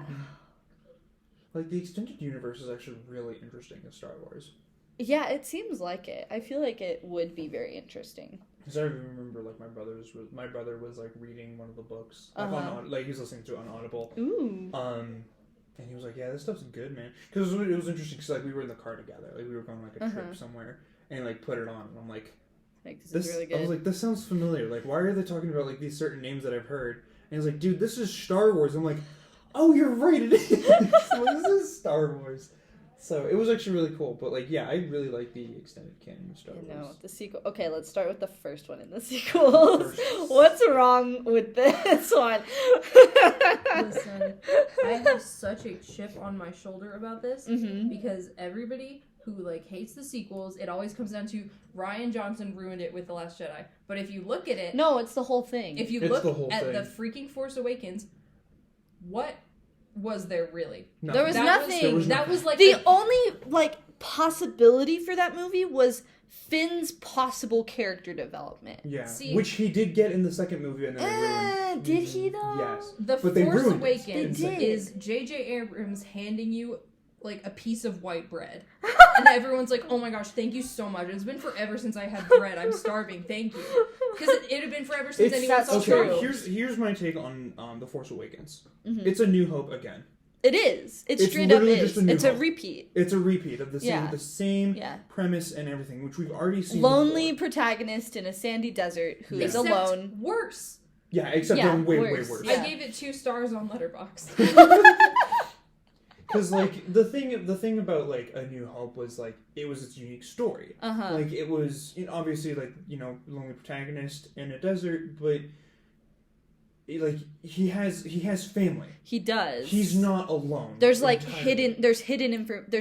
Speaker 1: Like, the extended universe is actually really interesting in Star Wars.
Speaker 2: Yeah, it seems like it. I feel like it would be very interesting.
Speaker 1: Because I remember, like, my brother was like reading one of the books, like he was listening to it on Audible.
Speaker 2: Ooh.
Speaker 1: And he was like, "Yeah, this stuff's good, man." Because it was interesting. Because like we were in the car together, like we were going like a trip somewhere, and like put it on, and I'm like,
Speaker 2: this is really good.
Speaker 1: I was like, "This sounds familiar. Like, why are they talking about like these certain names that I've heard?" And he's like, "Dude, this is Star Wars." I'm like, "Oh, you're right. It is. This is Star Wars." So it was actually really cool, but like, yeah, I really like the extended canon of Star Wars.
Speaker 2: No, the sequel. Okay, let's start with the first one in the sequels. What's wrong with this one?
Speaker 3: Listen, I have such a chip on my shoulder about this because everybody who like hates the sequels, it always comes down to Rian Johnson ruined it with The Last Jedi. But if you look at it,
Speaker 2: no, it's the whole thing.
Speaker 3: If you look at the freaking Force Awakens, what was there really?
Speaker 2: No. There was nothing. That was like the only like possibility for that movie was Finn's possible character development.
Speaker 1: Yeah, which he did get in the second movie, and then
Speaker 2: did he though?
Speaker 1: Yes,
Speaker 3: The Force Awakens is J.J. Abrams handing you like a piece of white bread, and everyone's like, "Oh my gosh, thank you so much! It's been forever since I had bread. I'm starving. Thank you." Because it had been forever since anyone saw Star Wars.
Speaker 1: Here's my take on The Force Awakens. It's A New Hope again.
Speaker 2: It is. It's straight up is. It's a repeat.
Speaker 1: It's a repeat of the same premise and everything, which we've already seen.
Speaker 2: Lonely protagonist in a sandy desert who is alone.
Speaker 3: Worse.
Speaker 1: Yeah, except they're way worse.
Speaker 3: I gave it 2 stars on Letterboxd.
Speaker 1: Because like the thing about like A New Hope was like it was its unique story. Like it was obviously like lonely protagonist in a desert, but like he has family.
Speaker 2: He does.
Speaker 1: He's not alone.
Speaker 2: There's like there's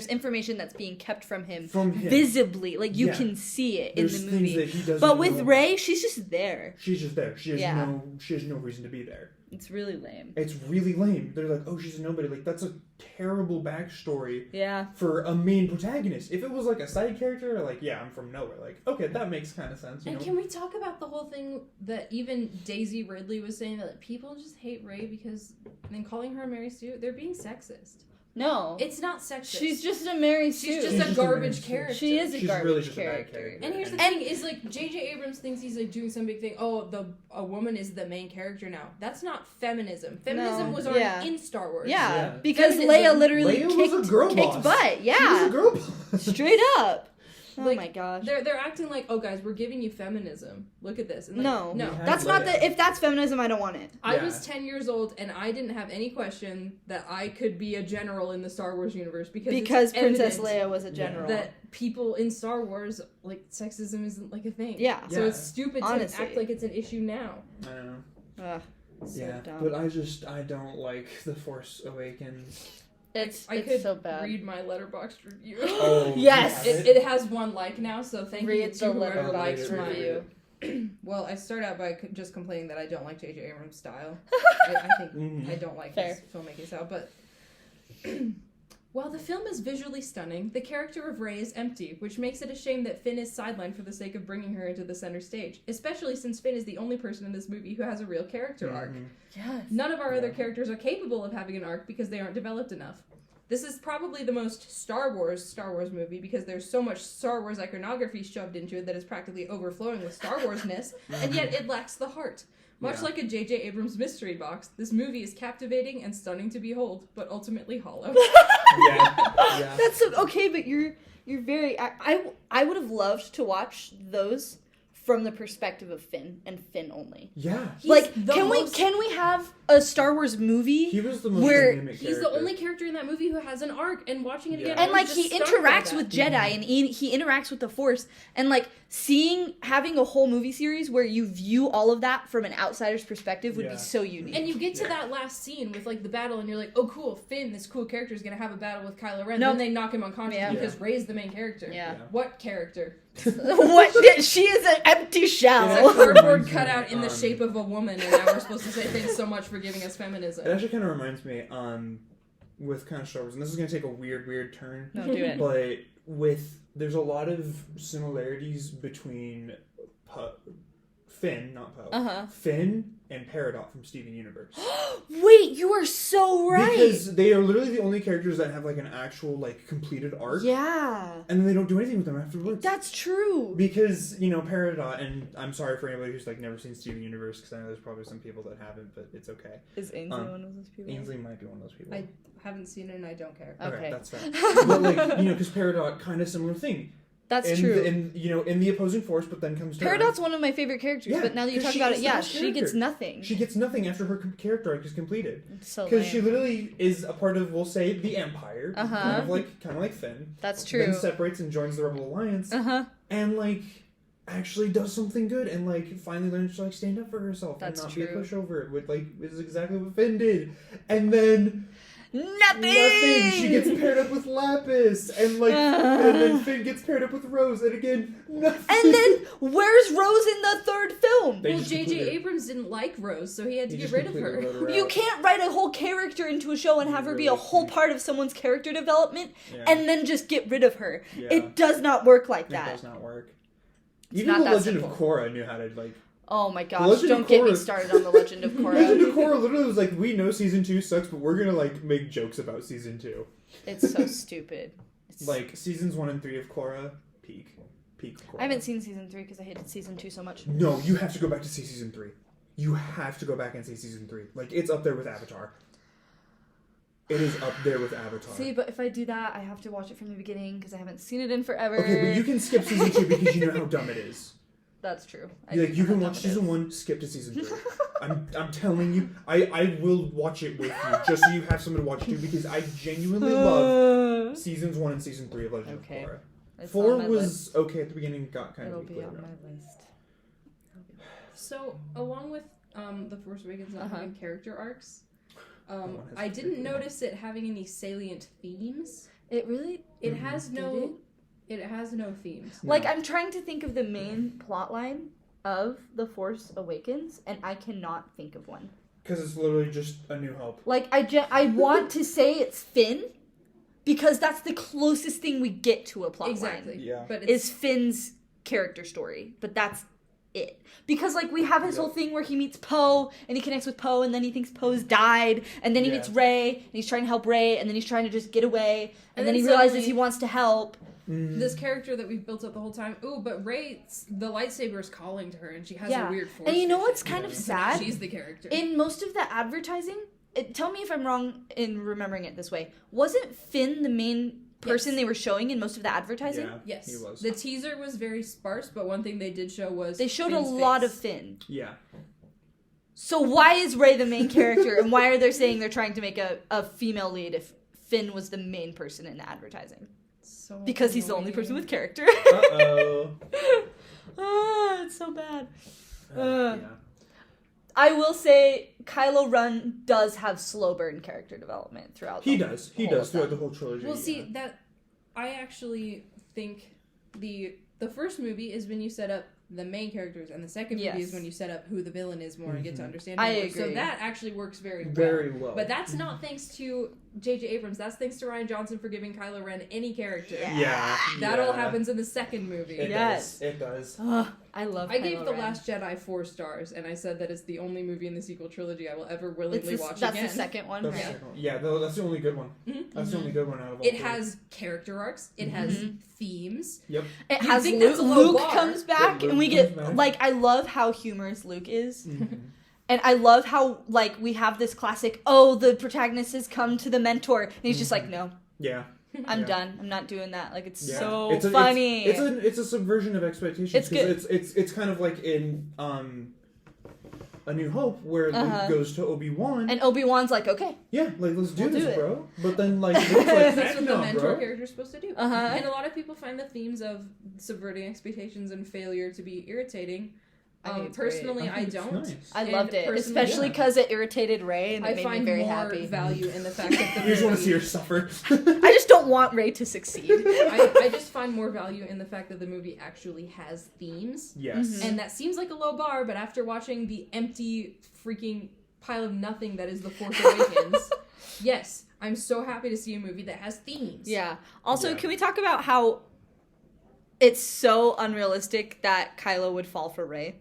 Speaker 2: information that's being kept from him visibly. Like you can see it in the movie.
Speaker 1: Things that he doesn't
Speaker 2: but with Rey, she's just there.
Speaker 1: She's just there. She has no reason to be there.
Speaker 2: It's really lame.
Speaker 1: It's really lame. They're like, oh, she's a nobody. Like, that's a terrible backstory
Speaker 2: Yeah.
Speaker 1: for a main protagonist. If it was like a side character, like, yeah, I'm from nowhere. Like, okay, that makes kind of sense. You
Speaker 3: And
Speaker 1: know?
Speaker 3: can we talk about the whole thing that even Daisy Ridley was saying that like, people just hate Rey because then calling her Mary Sue, they're being sexist.
Speaker 2: No.
Speaker 3: It's not sexist.
Speaker 2: She's just a Mary Sue.
Speaker 3: She's just a garbage character.
Speaker 2: She is a
Speaker 1: She's
Speaker 2: garbage
Speaker 1: really just
Speaker 2: character.
Speaker 1: a bad character.
Speaker 3: And here's the thing: is like J.J. Abrams thinks he's like doing some big thing. Oh, a woman is the main character now. That's not feminism. Feminism was already in Star Wars.
Speaker 2: Yeah, because
Speaker 3: Feminism.
Speaker 2: Leia literally
Speaker 1: Leia was a girl
Speaker 2: kicked
Speaker 1: boss.
Speaker 2: butt. Yeah,
Speaker 1: She was a girl boss.
Speaker 2: straight up. Oh
Speaker 3: Like,
Speaker 2: my gosh.
Speaker 3: They're acting like, oh guys, we're giving you feminism. Look at this. And like,
Speaker 2: No,
Speaker 3: no.
Speaker 2: that's not the. If that's feminism, I don't want it.
Speaker 3: I was 10 years old and I didn't have any question that I could be a general in the Star Wars universe because
Speaker 2: Princess Leia was a general.
Speaker 3: That people in Star Wars, like, sexism isn't like a thing.
Speaker 2: Yeah.
Speaker 3: So it's stupid
Speaker 2: Honestly.
Speaker 3: to act like it's an issue now.
Speaker 1: I don't know.
Speaker 2: Ugh, so dumb.
Speaker 1: But I don't like The Force Awakens.
Speaker 2: It's
Speaker 3: I could
Speaker 2: so bad.
Speaker 3: read my Letterboxd review.
Speaker 1: Oh,
Speaker 2: Yes!
Speaker 3: It has 1 like now, so thank you
Speaker 2: Read
Speaker 3: to
Speaker 2: the
Speaker 3: whoever
Speaker 1: Letterboxd
Speaker 3: likes my...
Speaker 2: review.
Speaker 3: Well, I start out by just complaining that I don't like J.J. Abrams' style. I think I don't like his filmmaking style, but... While the film is visually stunning, the character of Rey is empty, which makes it a shame that Finn is sidelined for the sake of bringing her into the center stage, especially since Finn is the only person in this movie who has a real character arc.
Speaker 2: Yes.
Speaker 3: None of our other characters are capable of having an arc because they aren't developed enough. This is probably the most Star Wars movie because there's so much Star Wars iconography shoved into it that is practically overflowing with Star Wars-ness, and yet it lacks the heart. Much like a J.J. Abrams mystery box, this movie is captivating and stunning to behold, but ultimately hollow.
Speaker 1: Yeah.
Speaker 2: That's so, okay, but you're very. I would have loved to watch those from the perspective of Finn and Finn only.
Speaker 1: Yeah.
Speaker 2: Like, can we have a Star Wars movie?
Speaker 1: He was the most
Speaker 2: where
Speaker 1: dynamic
Speaker 3: He's the
Speaker 1: character.
Speaker 3: only character in that movie who has an arc, and watching it again,
Speaker 2: And
Speaker 3: I
Speaker 2: like
Speaker 3: was
Speaker 2: he
Speaker 3: just stunned by
Speaker 2: interacts
Speaker 3: that.
Speaker 2: with Jedi, and he interacts with the Force, and like having a whole movie series where you view all of that from an outsider's perspective would be so unique.
Speaker 3: And you get to that last scene with like the battle, and you're like, oh cool, Finn, this cool character, is gonna have a battle with Kylo Ren.
Speaker 2: Nope.
Speaker 3: Then they knock him unconscious because Rey's the main character.
Speaker 2: Yeah.
Speaker 3: What character?
Speaker 2: What? She is an empty shell.
Speaker 3: It's a cardboard cutout in the shape of a woman, and now we're supposed to say thanks so much for giving us feminism.
Speaker 1: It actually kind of reminds me, with kind of Star Wars, and this is going to take a weird turn.
Speaker 2: No, do it.
Speaker 1: But there's a lot of similarities between Finn, not Poe, Finn and Peridot from Steven Universe.
Speaker 2: Wait, you are so right.
Speaker 1: Because they are literally the only characters that have like an actual like completed arc.
Speaker 2: Yeah.
Speaker 1: And then they don't do anything with them afterwards.
Speaker 2: That's true.
Speaker 1: Because, Peridot, and I'm sorry for anybody who's like never seen Steven Universe, because I know there's probably some people that haven't, but it's okay.
Speaker 2: Is Ainsley one of those people?
Speaker 1: Ainsley might be one of those people.
Speaker 3: I haven't seen it and I don't care.
Speaker 2: Okay.
Speaker 1: That's fair. But because Peridot, kind of similar thing.
Speaker 2: That's true.
Speaker 1: In the opposing force, but then comes to
Speaker 2: Peridot's one of my favorite characters, but now that you talk about it, she gets nothing.
Speaker 1: She gets nothing after her character arc is completed.
Speaker 2: So
Speaker 1: because she literally is a part of, we'll say, the Empire,
Speaker 2: Uh-huh.
Speaker 1: kind of like Finn.
Speaker 2: That's true.
Speaker 1: Then separates and joins the Rebel Alliance, and actually does something good, and finally learns to stand up for herself and not be a pushover. Which is exactly what Finn did, and then. Nothing. She gets paired up with Lapis, and then Finn gets paired up with Rose, and again nothing.
Speaker 2: And then where's Rose in the third film?
Speaker 3: Well, J.J. Abrams didn't like Rose, so he had to get rid of her.
Speaker 2: You can't write a whole character into a show and have her be a whole part of someone's character development, and then just get rid of her. Yeah. It does not work like that.
Speaker 1: It does not work. Even the Legend of Korra knew how to
Speaker 2: Oh my gosh, don't get me started on the Legend of Korra.
Speaker 1: Legend of Korra literally was like, we know season 2 sucks, but we're gonna make jokes about season 2.
Speaker 2: It's so stupid.
Speaker 1: Seasons 1 and 3 of Korra, peak Korra.
Speaker 2: I haven't seen season 3 because I hated season 2 so much.
Speaker 1: No, you have to go back to see season 3. You have to go back and see season 3. It's up there with Avatar. It is up there with Avatar.
Speaker 2: See, but if I do that, I have to watch it from the beginning because I haven't seen it in forever.
Speaker 1: Okay, but you can skip season 2 because you know how dumb it is.
Speaker 2: That's true.
Speaker 1: You can watch season 1, skip to season 3. I'm telling you, I will watch it with you just so you have something to watch too, because I genuinely love seasons 1 and season 3 of Legend of Korra. 4 was okay at the beginning, got kind of weak.
Speaker 2: It'll be on my list.
Speaker 3: So, along with The Force Awakens not having character arcs, I didn't notice it having any salient themes.
Speaker 2: It really...
Speaker 3: It has no themes.
Speaker 2: No. I'm trying to think of the main plot line of The Force Awakens, and I cannot think of one.
Speaker 1: Because it's literally just A New Hope.
Speaker 2: Like, I want to say it's Finn, because that's the closest thing we get to a plot
Speaker 3: Exactly.
Speaker 2: line.
Speaker 1: Yeah.
Speaker 3: But
Speaker 2: Is Finn's character story. But that's it. Because, like, we have his whole thing where he meets Poe, and he connects with Poe, and then he thinks Poe's died, and then he meets Rey, and he's trying to help Rey, and then he's trying to just get away, and then he realizes he wants to help.
Speaker 3: This character that we've built up the whole time. Ooh, but Rey, the lightsaber is calling to her, and she has a weird force.
Speaker 2: And you know what's kind of sad?
Speaker 3: She's the character.
Speaker 2: In most of the advertising, tell me if I'm wrong in remembering it this way, wasn't Finn the main person they were showing in most of the advertising?
Speaker 1: Yeah,
Speaker 3: yes.
Speaker 1: he was.
Speaker 3: The teaser was very sparse, but one thing they did show was
Speaker 2: they showed
Speaker 3: Finn's
Speaker 2: a lot
Speaker 3: face.
Speaker 2: of Finn.
Speaker 1: Yeah.
Speaker 2: So why is Rey the main character, and why are they saying they're trying to make a female lead if Finn was the main person in the advertising?
Speaker 3: So
Speaker 2: Because he's the only person with character.
Speaker 1: Uh-oh.
Speaker 2: It's so bad.
Speaker 1: Yeah.
Speaker 2: I will say Kylo Ren does have slow burn character development throughout.
Speaker 1: He does throughout
Speaker 2: them.
Speaker 1: the whole trilogy.
Speaker 3: Well, see, that I actually think the first movie is when you set up the main characters, and the second movie is when you set up who the villain is more and get to understand him
Speaker 2: I
Speaker 3: more.
Speaker 2: agree.
Speaker 3: So that actually works very well.
Speaker 1: Very well.
Speaker 3: But that's not thanks to J.J. Abrams. That's thanks to Rian Johnson for giving Kylo Ren any character.
Speaker 1: Yeah.
Speaker 3: That all happens in the second movie.
Speaker 1: It does.
Speaker 2: I love
Speaker 3: I
Speaker 2: Kylo
Speaker 3: gave The
Speaker 2: Ren.
Speaker 3: Last Jedi 4 stars, and I said that it's the only movie in the sequel trilogy I will ever willingly watch
Speaker 2: that's
Speaker 3: again.
Speaker 2: the second one,
Speaker 1: That's
Speaker 2: right?
Speaker 1: the second one. Yeah, that's the only good one.
Speaker 3: Mhm.
Speaker 1: That's the only good one out of all
Speaker 3: It
Speaker 1: three.
Speaker 3: has character arcs. It has themes.
Speaker 1: Yep.
Speaker 2: It
Speaker 3: You
Speaker 2: has
Speaker 3: think
Speaker 2: Luke.
Speaker 3: that's a low
Speaker 2: Luke
Speaker 3: bar.
Speaker 2: comes back,
Speaker 1: Yeah,
Speaker 2: and we
Speaker 1: Luke
Speaker 2: get
Speaker 1: comes back.
Speaker 2: like I love how humorous Luke is,
Speaker 1: Mhm.
Speaker 2: and I love how like we have this classic. Oh, the protagonist has come to the mentor, and he's just like, no,
Speaker 1: Yeah.
Speaker 2: I'm
Speaker 1: Yeah.
Speaker 2: done. I'm not doing that. Like it's
Speaker 1: Yeah.
Speaker 2: so
Speaker 1: It's a-
Speaker 2: funny.
Speaker 1: It's a subversion of expectations.
Speaker 2: It's
Speaker 1: 'cause
Speaker 2: good.
Speaker 1: It's kind of like in A New Hope where Luke goes to Obi-Wan.
Speaker 2: and Obi-Wan's like, okay,
Speaker 1: Yeah, like let's do
Speaker 2: We'll
Speaker 1: this,
Speaker 2: do it.
Speaker 1: bro. But then like Luke's like,
Speaker 3: That's what the
Speaker 1: no,
Speaker 3: mentor
Speaker 1: bro.
Speaker 3: character is supposed to do.
Speaker 2: Uh-huh.
Speaker 3: And a lot of people find the themes of subverting expectations and failure to be irritating.
Speaker 2: I think it's
Speaker 3: Personally,
Speaker 1: I
Speaker 3: I
Speaker 1: think it's
Speaker 3: don't.
Speaker 1: nice.
Speaker 2: I
Speaker 3: And
Speaker 2: loved it,
Speaker 3: personally,
Speaker 2: especially because it irritated Rey, and it
Speaker 3: I
Speaker 2: made
Speaker 3: find
Speaker 2: me very
Speaker 3: more
Speaker 2: happy.
Speaker 3: value in the fact that the
Speaker 1: You just want to
Speaker 3: movie-
Speaker 1: see her suffer.
Speaker 2: I just don't want Rey to succeed.
Speaker 3: I just find more value in the fact that the movie actually has themes.
Speaker 1: Yes.
Speaker 2: Mhm.
Speaker 3: And that seems like a low bar, but after watching the empty freaking pile of nothing that is The Force Awakens, yes, I'm so happy to see a movie that has themes.
Speaker 2: Yeah. Also,
Speaker 1: Yeah.
Speaker 2: can we talk about how it's so unrealistic that Kylo would fall for Rey?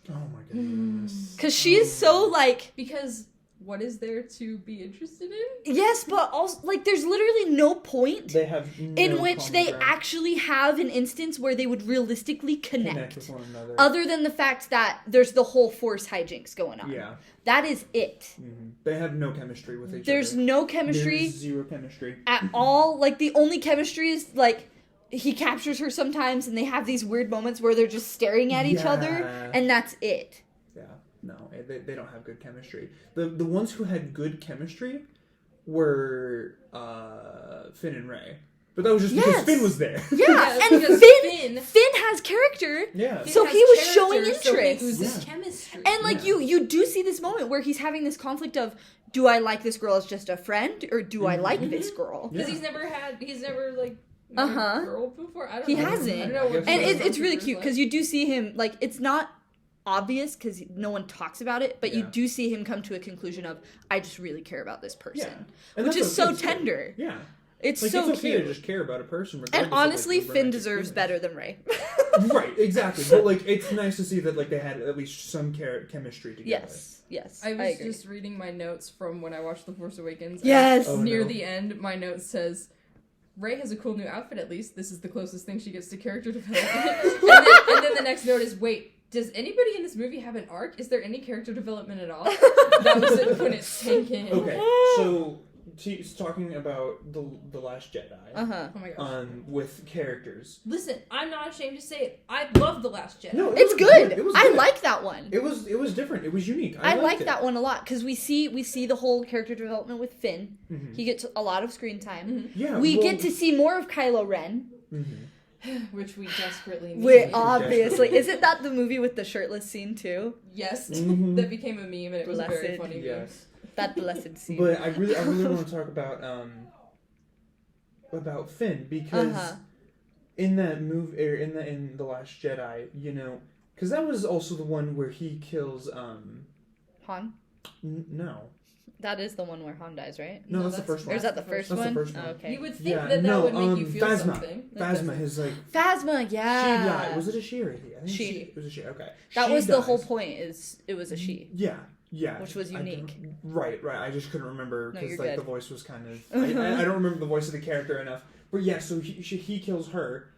Speaker 1: Oh my goodness.
Speaker 2: Because she's so, like,
Speaker 3: Because what is there to be interested in?
Speaker 2: yes, but also, like, there's literally no point
Speaker 1: They have no
Speaker 2: in which
Speaker 1: common
Speaker 2: they
Speaker 1: ground.
Speaker 2: actually have an instance where they would realistically connect.
Speaker 1: with one another.
Speaker 2: Other than the fact that there's the whole Force hijinks going on.
Speaker 1: Yeah.
Speaker 2: That is it.
Speaker 1: Mhm. They have no chemistry with each
Speaker 2: There's
Speaker 1: other.
Speaker 2: no chemistry
Speaker 1: There's zero chemistry.
Speaker 2: at all. Like, the only chemistry is, like, he captures her sometimes and they have these weird moments where they're just staring at each other,
Speaker 1: Yeah.
Speaker 2: and that's it.
Speaker 1: Yeah, no, they don't have good chemistry. The ones who had good chemistry were Finn and Rey, but that was just because
Speaker 2: Yes.
Speaker 1: Finn was there.
Speaker 2: Yeah,
Speaker 3: Yes,
Speaker 2: and
Speaker 3: because
Speaker 2: Finn has character.
Speaker 1: Yeah,
Speaker 3: Finn
Speaker 2: So
Speaker 3: has
Speaker 2: he was
Speaker 3: character,
Speaker 2: showing
Speaker 3: so he
Speaker 2: interest.
Speaker 3: oozes
Speaker 1: Yeah.
Speaker 3: chemistry.
Speaker 2: And like
Speaker 1: Yeah.
Speaker 2: you do see this moment where he's having this conflict of, do I like this girl as just a friend, or do I like this girl?
Speaker 3: Because
Speaker 1: Yeah.
Speaker 3: he's never like
Speaker 2: Uh-huh.
Speaker 3: a girl before. I don't
Speaker 2: He
Speaker 3: know.
Speaker 2: hasn't.
Speaker 3: I don't know what
Speaker 1: And
Speaker 2: And
Speaker 3: his
Speaker 2: it's really
Speaker 3: relationship
Speaker 2: cute
Speaker 3: is
Speaker 2: because you do see him, like, it's not obvious because no one talks about it, but you
Speaker 1: Yeah.
Speaker 2: do see him come to a conclusion of, I just really care about this person,
Speaker 1: And
Speaker 2: which
Speaker 1: that's
Speaker 2: is so
Speaker 1: okay, too.
Speaker 2: tender.
Speaker 1: Yeah,
Speaker 2: It's
Speaker 1: like
Speaker 2: so
Speaker 1: it's okay
Speaker 2: cute.
Speaker 1: to just care about a person.
Speaker 2: And
Speaker 1: regardless of,
Speaker 2: honestly,
Speaker 1: like, the
Speaker 2: Finn
Speaker 1: romantic
Speaker 2: deserves
Speaker 1: feelings.
Speaker 2: better than Rey.
Speaker 1: Right, exactly. But like, it's nice to see that like they had at least some chemistry together.
Speaker 2: Yes,
Speaker 3: I
Speaker 2: I
Speaker 3: was
Speaker 2: agree.
Speaker 3: just reading my notes from when I watched The Force Awakens.
Speaker 2: Yes.
Speaker 1: Oh,
Speaker 3: Near
Speaker 1: no.
Speaker 3: the end, my note says, Rey has a cool new outfit at least. This is the closest thing she gets to character development. and then the next note is, wait, does anybody in this movie have an arc? Is there any character development at all? That was it when it sank in.
Speaker 1: Okay, so she's talking about the Last Jedi.
Speaker 2: Uh-huh.
Speaker 3: Oh my gosh.
Speaker 1: With characters.
Speaker 3: Listen, I'm not ashamed to say it. I love The Last Jedi.
Speaker 1: No,
Speaker 2: It's
Speaker 1: was
Speaker 2: good.
Speaker 1: It was
Speaker 2: I
Speaker 1: good.
Speaker 2: like that one.
Speaker 1: It was different. It was unique.
Speaker 2: I
Speaker 1: liked
Speaker 2: like
Speaker 1: it.
Speaker 2: that one a lot because we see the whole character development with Finn.
Speaker 1: Mhm.
Speaker 2: He gets a lot of screen time.
Speaker 1: Yeah,
Speaker 2: We
Speaker 1: well-
Speaker 2: get to see more of Kylo Ren.
Speaker 1: Mhm.
Speaker 3: Which we desperately need.
Speaker 2: Which obviously isn't that the movie with the shirtless scene too?
Speaker 3: Yes,
Speaker 1: Mhm.
Speaker 3: that became a meme and it was a very
Speaker 2: Blessed.
Speaker 3: funny meme.
Speaker 1: Yes,
Speaker 2: That blessed scene.
Speaker 1: but I really want to talk about Finn because
Speaker 2: Uh-huh.
Speaker 1: in that movie or in the Last Jedi, you know, because that was also the one where he kills
Speaker 2: Han.
Speaker 1: No.
Speaker 2: That is the one where Han dies, right?
Speaker 1: No, that's the first one.
Speaker 2: Or is that the first one?
Speaker 1: That's the first one.
Speaker 2: Oh, okay.
Speaker 3: You would think that would make you feel
Speaker 1: Phasma.
Speaker 3: something.
Speaker 1: Phasma, his like...
Speaker 2: Phasma, yeah.
Speaker 1: She died. Was it a she or a he? I think
Speaker 2: She.
Speaker 1: It was a she, okay.
Speaker 2: That
Speaker 1: She
Speaker 2: was the
Speaker 1: dies.
Speaker 2: whole point, is it was a she.
Speaker 1: Yeah. Yeah.
Speaker 2: Which was unique.
Speaker 1: Right. I just couldn't remember because
Speaker 2: you're
Speaker 1: like
Speaker 2: good.
Speaker 1: the voice was kind of... I don't remember the voice of the character enough. But yeah, so he kills her,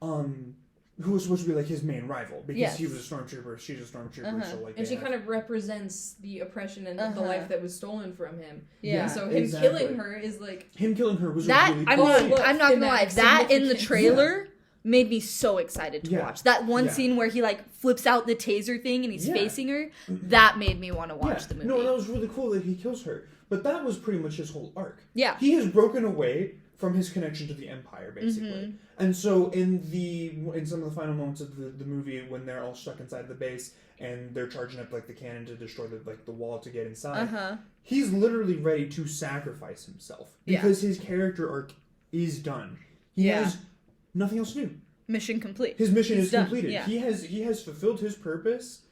Speaker 1: who was supposed to be like his main rival because he was a stormtrooper, she's a stormtrooper, so like...
Speaker 3: And she kind of represents the oppression and the life that was stolen from him.
Speaker 2: Yeah.
Speaker 3: So him killing her is like...
Speaker 1: Him killing her was
Speaker 2: that,
Speaker 1: a really
Speaker 2: I'm not gonna lie, that in the trailer... made me so excited to watch. That one scene where he like flips out the taser thing and he's facing her, that made me want to watch the movie.
Speaker 1: No, that was really cool that he kills her. But that was pretty much his whole arc.
Speaker 2: Yeah.
Speaker 1: He has broken away from his connection to the Empire, basically. And so in some of the final moments of the movie, when they're all stuck inside the base and they're charging up like the cannon to destroy the wall to get inside, he's literally ready to sacrifice himself because his character arc is done. He has nothing else to do.
Speaker 2: Mission complete.
Speaker 1: His mission is
Speaker 2: done.
Speaker 1: completed.
Speaker 2: Yeah.
Speaker 1: He has fulfilled his purpose,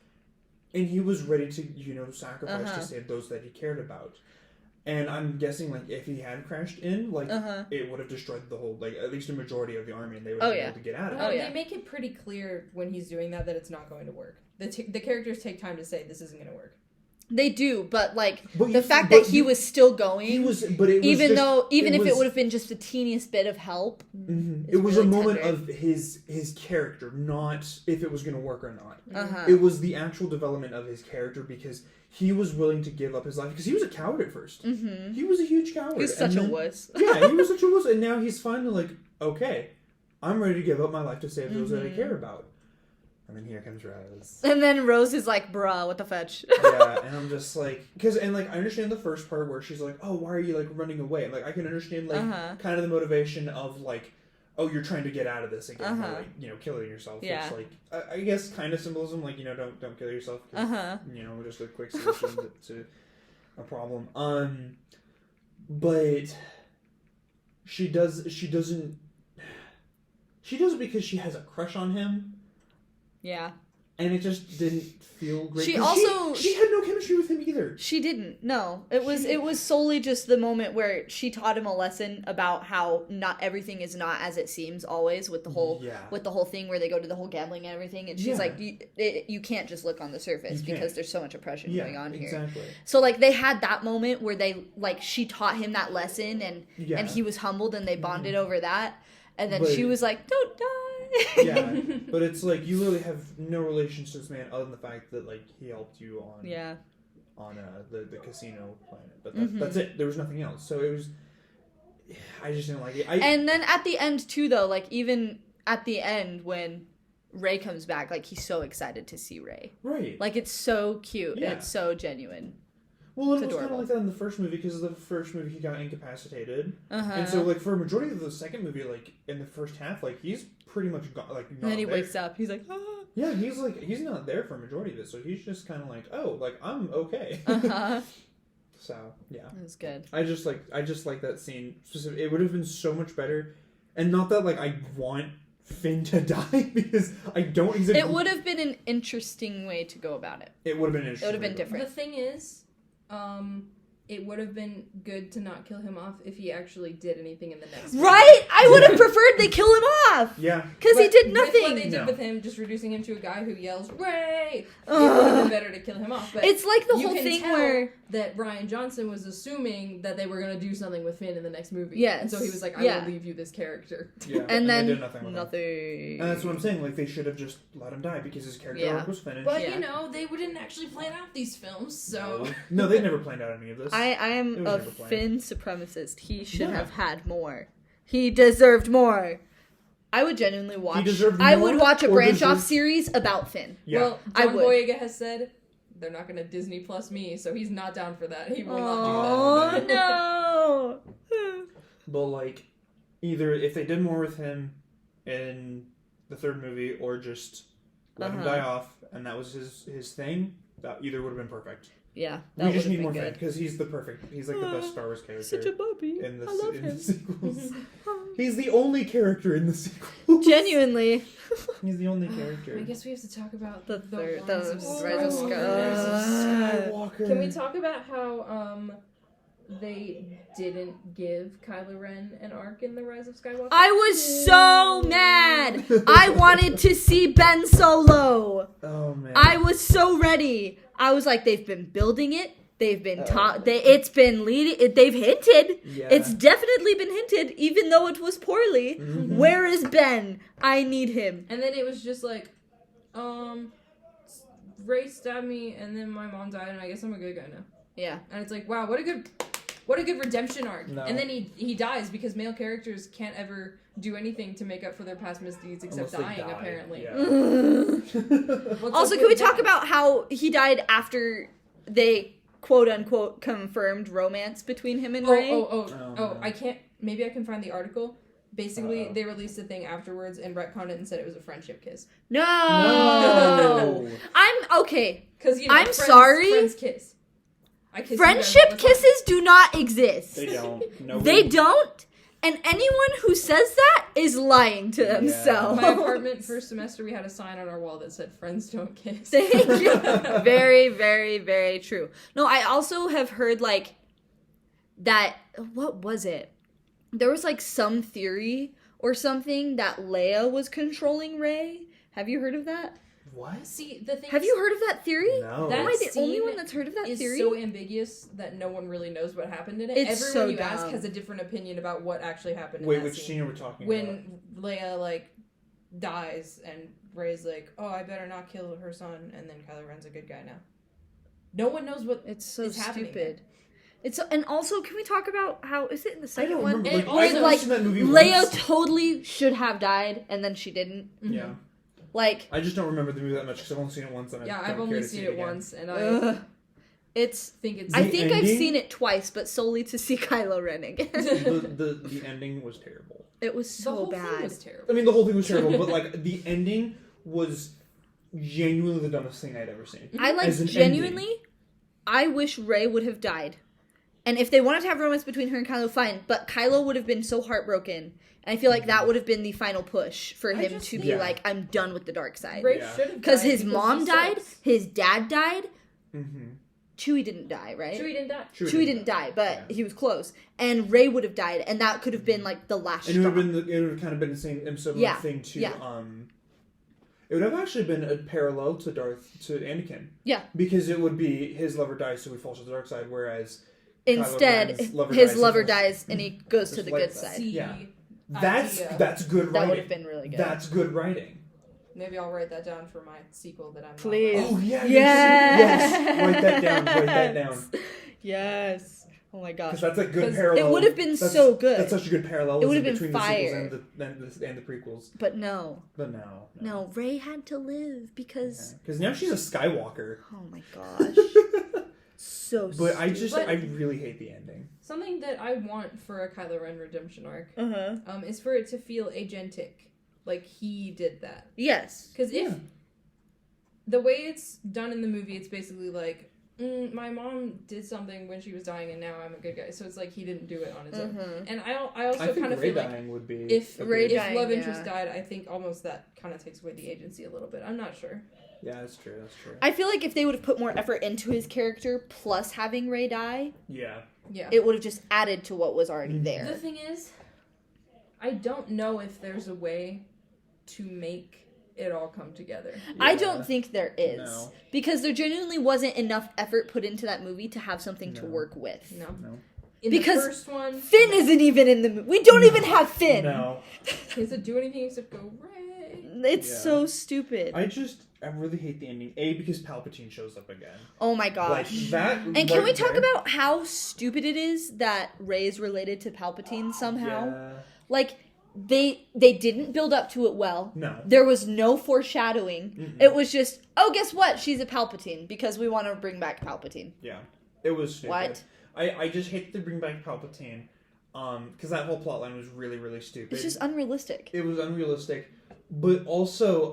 Speaker 1: and he was ready to sacrifice to save those that he cared about. And I'm guessing like if he had crashed in, like it would have destroyed the whole, like at least a majority of the army, and they would have been able to get out of it.
Speaker 3: They make it pretty clear when he's doing that it's not going to work. The characters take time to say this isn't going to work.
Speaker 2: They do, but the fact that he was still going,
Speaker 1: even
Speaker 2: if it would have been just the teeniest bit of help,
Speaker 1: it was
Speaker 2: really
Speaker 1: a moment
Speaker 2: tender.
Speaker 1: of his character, not if it was going to work or not.
Speaker 2: Uh-huh.
Speaker 1: It was the actual development of his character because he was willing to give up his life because he was a coward at first. He was a huge coward.
Speaker 2: He was such a wuss.
Speaker 1: Yeah, he was such a wuss, and now he's finally like, okay, I'm ready to give up my life to save those that I care about. And then here comes Rose.
Speaker 2: And then Rose is like, bruh, what the fetch?
Speaker 1: Yeah, and I'm just like... I understand the first part where she's like, oh, why are you, like, running away? Like, I can understand, like, kind of the motivation of, like, oh, you're trying to get out of this again. Or, like, killing yourself.
Speaker 2: Yeah.
Speaker 1: Which, like, I guess kind of symbolism, like, don't kill yourself. Just a quick solution to a problem. But she does it because she has a crush on him.
Speaker 2: Yeah.
Speaker 1: And it just didn't feel great.
Speaker 2: She
Speaker 1: had no chemistry with him either.
Speaker 2: She didn't. No. It was solely just the moment where she taught him a lesson about how not everything is not as it seems always with the whole thing where they go to the whole gambling and everything, and she's like, you can't just look on the surface because there's so much oppression going on here.
Speaker 1: Exactly.
Speaker 2: So like they had that moment where they like she taught him that lesson and he was humbled and they bonded over that, and then she was like, don't die.
Speaker 1: Yeah, but it's like you really have no relationship to this man other than the fact that like he helped you on the casino planet, but that's it. There was nothing else, so it was. I just didn't like it.
Speaker 2: And then at the end too, though, like even at the end when Rey comes back, like he's so excited to see Rey.
Speaker 1: Right.
Speaker 2: Like it's so cute. Yeah. It's so genuine.
Speaker 1: Well, it was kind of like that in the first movie because of the first movie he got incapacitated, and so like for a majority of the second movie, like in the first half, like he's pretty much not
Speaker 2: and then he
Speaker 1: there.
Speaker 2: wakes up. He's like, ah.
Speaker 1: Yeah, he's not there for a majority of it, so he's just kind of like, oh, like I'm okay. So yeah,
Speaker 2: it was good.
Speaker 1: I just like that scene specifically. It would have been so much better, and not that like I want Finn to die because I don't exactly.
Speaker 2: It would have been an interesting way to go about it.
Speaker 1: It would have been interesting.
Speaker 2: It would have been different.
Speaker 3: The thing is, it would have been good to not kill him off if he actually did anything in the next movie.
Speaker 2: Right? I would have preferred they kill him off.
Speaker 1: Yeah.
Speaker 2: Because he did nothing.
Speaker 3: What they did with him, just reducing him to a guy who yells, Ray! It would have been better to kill him off. But
Speaker 2: it's like the whole thing
Speaker 3: you can tell
Speaker 2: where...
Speaker 3: that Rian Johnson was assuming that they were going to do something with Finn in the next movie.
Speaker 2: Yes.
Speaker 3: And so he was like, I will leave you this character.
Speaker 1: Yeah.
Speaker 2: And then
Speaker 1: they did nothing with
Speaker 2: nothing.
Speaker 1: Him. And that's what I'm saying. Like, they should have just let him die because his character arc was finished.
Speaker 3: But, they didn't actually plan out these films, so...
Speaker 1: No, they never planned out any of this.
Speaker 2: I am a Finn supremacist. He should have had more. He deserved more. I would genuinely watch... I would watch a branch-off series about Finn.
Speaker 1: Yeah.
Speaker 3: Well, John Boyega has said... They're not going to Disney Plus me, so he's not down for that. He will not
Speaker 2: do that. Oh, no!
Speaker 1: But, like, either if they did more with him in the third movie, or just let him die off, and that was his thing, that either would have been perfect.
Speaker 2: Yeah,
Speaker 1: we just need more Finn, because he's like the best Star Wars character.
Speaker 2: Such a puppy.
Speaker 1: In the sequels. He's the only character in the sequel.
Speaker 2: Genuinely.
Speaker 1: He's the only character.
Speaker 3: I guess we have to talk about
Speaker 2: The
Speaker 3: Rise of
Speaker 1: Skywalker.
Speaker 3: Can we talk about how they didn't give Kylo Ren an arc in the Rise of Skywalker?
Speaker 2: I was so mad. I wanted to see Ben Solo.
Speaker 1: Oh man.
Speaker 2: I was so ready. I was like, they've been building it. They've been it's been leading. They've hinted.
Speaker 1: Yeah.
Speaker 2: It's definitely been hinted, even though it was poorly.
Speaker 1: Mm-hmm.
Speaker 2: Where is Ben? I need him.
Speaker 3: And then it was just like, Rey stabbed me, and then my mom died, and I guess I'm a good guy now.
Speaker 2: Yeah.
Speaker 3: And it's like, wow, what a good redemption arc.
Speaker 1: No.
Speaker 3: And then he dies because male characters can't ever do anything to make up for their past misdeeds except dying, apparently.
Speaker 1: Yeah.
Speaker 2: Also, can we talk about how he died after they quote-unquote confirmed romance between him and Rey?
Speaker 3: I can't, maybe I can find the article. Basically, they released a thing afterwards and retconned it and said it was a friendship kiss.
Speaker 2: No! I'm, okay.
Speaker 3: Because,
Speaker 2: I'm sorry.
Speaker 3: Friends kiss.
Speaker 2: Friendship kisses do not exist.
Speaker 1: They don't. No,
Speaker 2: they don't. And anyone who says that is lying to themselves.
Speaker 3: My apartment first semester, we had a sign on our wall that said, "Friends don't kiss."
Speaker 2: Thank you. Very, very, very true. No, I also have heard, like, that, what was it? There was, like, some theory or something that Leia was controlling Rey. Have you heard of that?
Speaker 1: What?
Speaker 3: See, the thing
Speaker 2: Have you heard of that theory?
Speaker 1: No.
Speaker 2: Am I the only one that's heard of that
Speaker 3: is
Speaker 2: theory?
Speaker 3: so ambiguous that no one really knows what happened in it.
Speaker 2: It's
Speaker 3: Everyone
Speaker 2: so
Speaker 3: you ask
Speaker 2: dumb.
Speaker 3: has a different opinion about what actually happened in
Speaker 1: Wait,
Speaker 3: that
Speaker 1: which
Speaker 3: scene.
Speaker 1: scene are we talking about?
Speaker 3: When Leia, like, dies and Rey's like, oh, I better not kill her son, and then Kylo Ren's a good guy now. No one knows what
Speaker 2: It's so
Speaker 3: is happening
Speaker 2: stupid.
Speaker 3: there.
Speaker 2: It's and also, can we talk about how is it in the second one?
Speaker 1: Remember,
Speaker 3: And also,
Speaker 1: I've seen that movie
Speaker 2: Leia
Speaker 1: once.
Speaker 2: totally should have died, and then she didn't.
Speaker 1: Yeah.
Speaker 2: Like,
Speaker 1: I just don't remember the movie that much because I've only seen it once. And
Speaker 3: Yeah,
Speaker 1: I
Speaker 3: I've
Speaker 1: don't
Speaker 3: only
Speaker 1: care to
Speaker 3: seen
Speaker 1: see
Speaker 3: it
Speaker 1: again.
Speaker 3: once, and I think it's...
Speaker 2: I think I've
Speaker 1: ending?
Speaker 2: seen it twice, but solely to see Kylo Ren again.
Speaker 1: the ending was terrible.
Speaker 2: It was
Speaker 3: the
Speaker 2: so
Speaker 3: whole
Speaker 2: bad.
Speaker 3: thing was terrible.
Speaker 1: I mean, the whole thing was terrible, but like the ending was genuinely the dumbest thing I'd ever seen.
Speaker 2: I like
Speaker 1: As an
Speaker 2: genuinely.
Speaker 1: ending.
Speaker 2: I wish Rey would have died, and if they wanted to have romance between her and Kylo, fine. But Kylo would have been so heartbroken, and I feel like that would have been the final push for him
Speaker 3: just
Speaker 2: to
Speaker 3: think-
Speaker 2: be like, I'm done with the dark side.
Speaker 3: Rey
Speaker 1: Yeah.
Speaker 3: should have
Speaker 2: Because
Speaker 3: died
Speaker 2: his mom
Speaker 3: he
Speaker 2: died,
Speaker 3: sucks.
Speaker 2: his dad died.
Speaker 1: Mm-hmm.
Speaker 2: Chewie didn't die, right?
Speaker 3: Chewie didn't die.
Speaker 2: Chewie didn't die, but he was close. And Rey would have died, and that could have been like the last
Speaker 1: And it
Speaker 2: straw.
Speaker 1: would have been it would have kind of been the same similar thing to it would have actually been a parallel to Anakin.
Speaker 2: Yeah.
Speaker 1: Because it would be his lover dies, so he falls to the dark side, whereas
Speaker 2: Instead,
Speaker 1: Kylo Ren's
Speaker 2: his
Speaker 1: he
Speaker 2: lover
Speaker 1: falls-
Speaker 2: dies, and he goes to
Speaker 1: Just
Speaker 2: the
Speaker 1: like
Speaker 2: good
Speaker 1: that.
Speaker 2: side.
Speaker 3: See,
Speaker 1: Yeah.
Speaker 3: idea.
Speaker 1: That's good writing.
Speaker 2: That would have been really good.
Speaker 1: That's good writing.
Speaker 3: Maybe I'll write that down for my sequel that I'm not
Speaker 2: Please.
Speaker 3: writing.
Speaker 1: Oh yeah.
Speaker 2: Yes.
Speaker 1: Write that down. Write that down.
Speaker 2: Yes. Oh my gosh.
Speaker 1: Because that's a good
Speaker 3: 'Cause
Speaker 1: parallel.
Speaker 2: it would have been so good.
Speaker 1: That's such a good parallel.
Speaker 2: It would have been
Speaker 1: between
Speaker 2: fire.
Speaker 1: the sequels and the prequels.
Speaker 2: But no.
Speaker 1: But no.
Speaker 2: No, Rey had to live because...
Speaker 1: Because now she's a Skywalker.
Speaker 2: Oh my gosh. So
Speaker 1: But I
Speaker 2: stupid.
Speaker 1: really hate the ending.
Speaker 3: Something that I want for a Kylo Ren redemption arc
Speaker 2: Uh-huh.
Speaker 3: is for it to feel agentic. Like he did that.
Speaker 2: Yes.
Speaker 3: Because if the way it's done in the movie, it's basically like, my mom did something when she was dying and now I'm a good guy. So it's like he didn't do it on his own. And I also
Speaker 1: I think
Speaker 3: kind of
Speaker 1: Rey
Speaker 3: feel like
Speaker 1: dying would be
Speaker 3: if
Speaker 2: Rey dying,
Speaker 3: love interest died, I think almost that kind of takes away the agency a little bit. I'm not sure.
Speaker 1: Yeah, that's true. That's true.
Speaker 2: I feel like if they would have put more effort into his character plus having Rey die,
Speaker 3: Yeah.
Speaker 2: it would have just added to what was already
Speaker 3: The
Speaker 2: there.
Speaker 3: thing is, I don't know if there's a way to make it all come together.
Speaker 2: I don't think there is.
Speaker 1: No.
Speaker 2: Because there genuinely wasn't enough effort put into that movie to have something to work with.
Speaker 3: No.
Speaker 1: No.
Speaker 3: In
Speaker 2: Because
Speaker 3: the first one,
Speaker 2: Finn isn't even in the movie. We don't even have Finn.
Speaker 1: No.
Speaker 3: he doesn't do anything except go, Rey.
Speaker 2: It's
Speaker 1: Yeah.
Speaker 2: so stupid.
Speaker 1: I really hate the ending. Because Palpatine shows up again.
Speaker 2: Oh my
Speaker 1: Like
Speaker 2: gosh.
Speaker 1: that.
Speaker 2: And can we talk about how stupid it is that Rey is related to Palpatine somehow?
Speaker 1: Yeah.
Speaker 2: Like, they didn't build up to it well.
Speaker 1: No.
Speaker 2: There was no foreshadowing.
Speaker 1: Mm-mm.
Speaker 2: It was just, oh, guess what? She's a Palpatine because we want to bring back Palpatine.
Speaker 1: Yeah. It was stupid.
Speaker 2: What?
Speaker 1: I just hate to bring back Palpatine. Because that whole plotline was really, really stupid.
Speaker 2: It's just unrealistic.
Speaker 1: It was unrealistic. But also,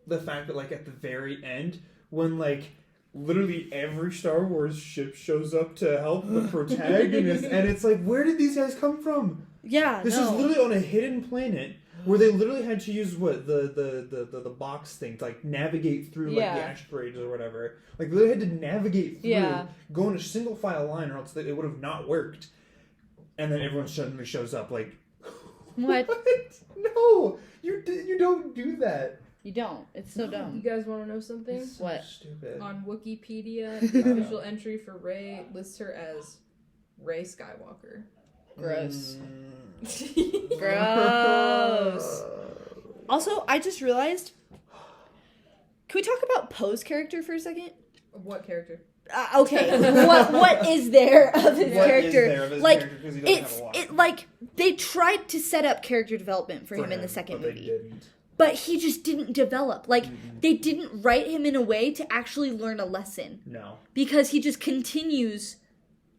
Speaker 1: the fact that, like, at the very end, when, like, literally every Star Wars ship shows up to help the protagonist, and it's like, where did these guys come from?
Speaker 2: Yeah,
Speaker 1: This is literally on a hidden planet where they literally had to use the box thing to like navigate through like the asteroids or whatever. Like they had to navigate through, go in a single file line, or else it would have not worked. And then everyone suddenly shows up like,
Speaker 2: what?
Speaker 1: No, you don't do that.
Speaker 2: You don't. It's so dumb.
Speaker 3: You guys want to know something?
Speaker 1: It's so stupid.
Speaker 3: On Wikipedia, the official entry for Rey lists her as Rey Skywalker.
Speaker 2: Gross. Gross. Also, I just realized. Can we talk about Poe's character for a second?
Speaker 3: What character?
Speaker 2: Okay. what is there of his character?
Speaker 1: Is there of his
Speaker 2: like
Speaker 1: character, 'cause he doesn't have a lot.
Speaker 2: it like they tried to set up character development for him in the second movie. But he just didn't develop. Like, they didn't write him in a way to actually learn a lesson.
Speaker 1: No. Because
Speaker 2: he just continues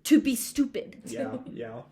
Speaker 2: to be stupid.
Speaker 1: Yeah.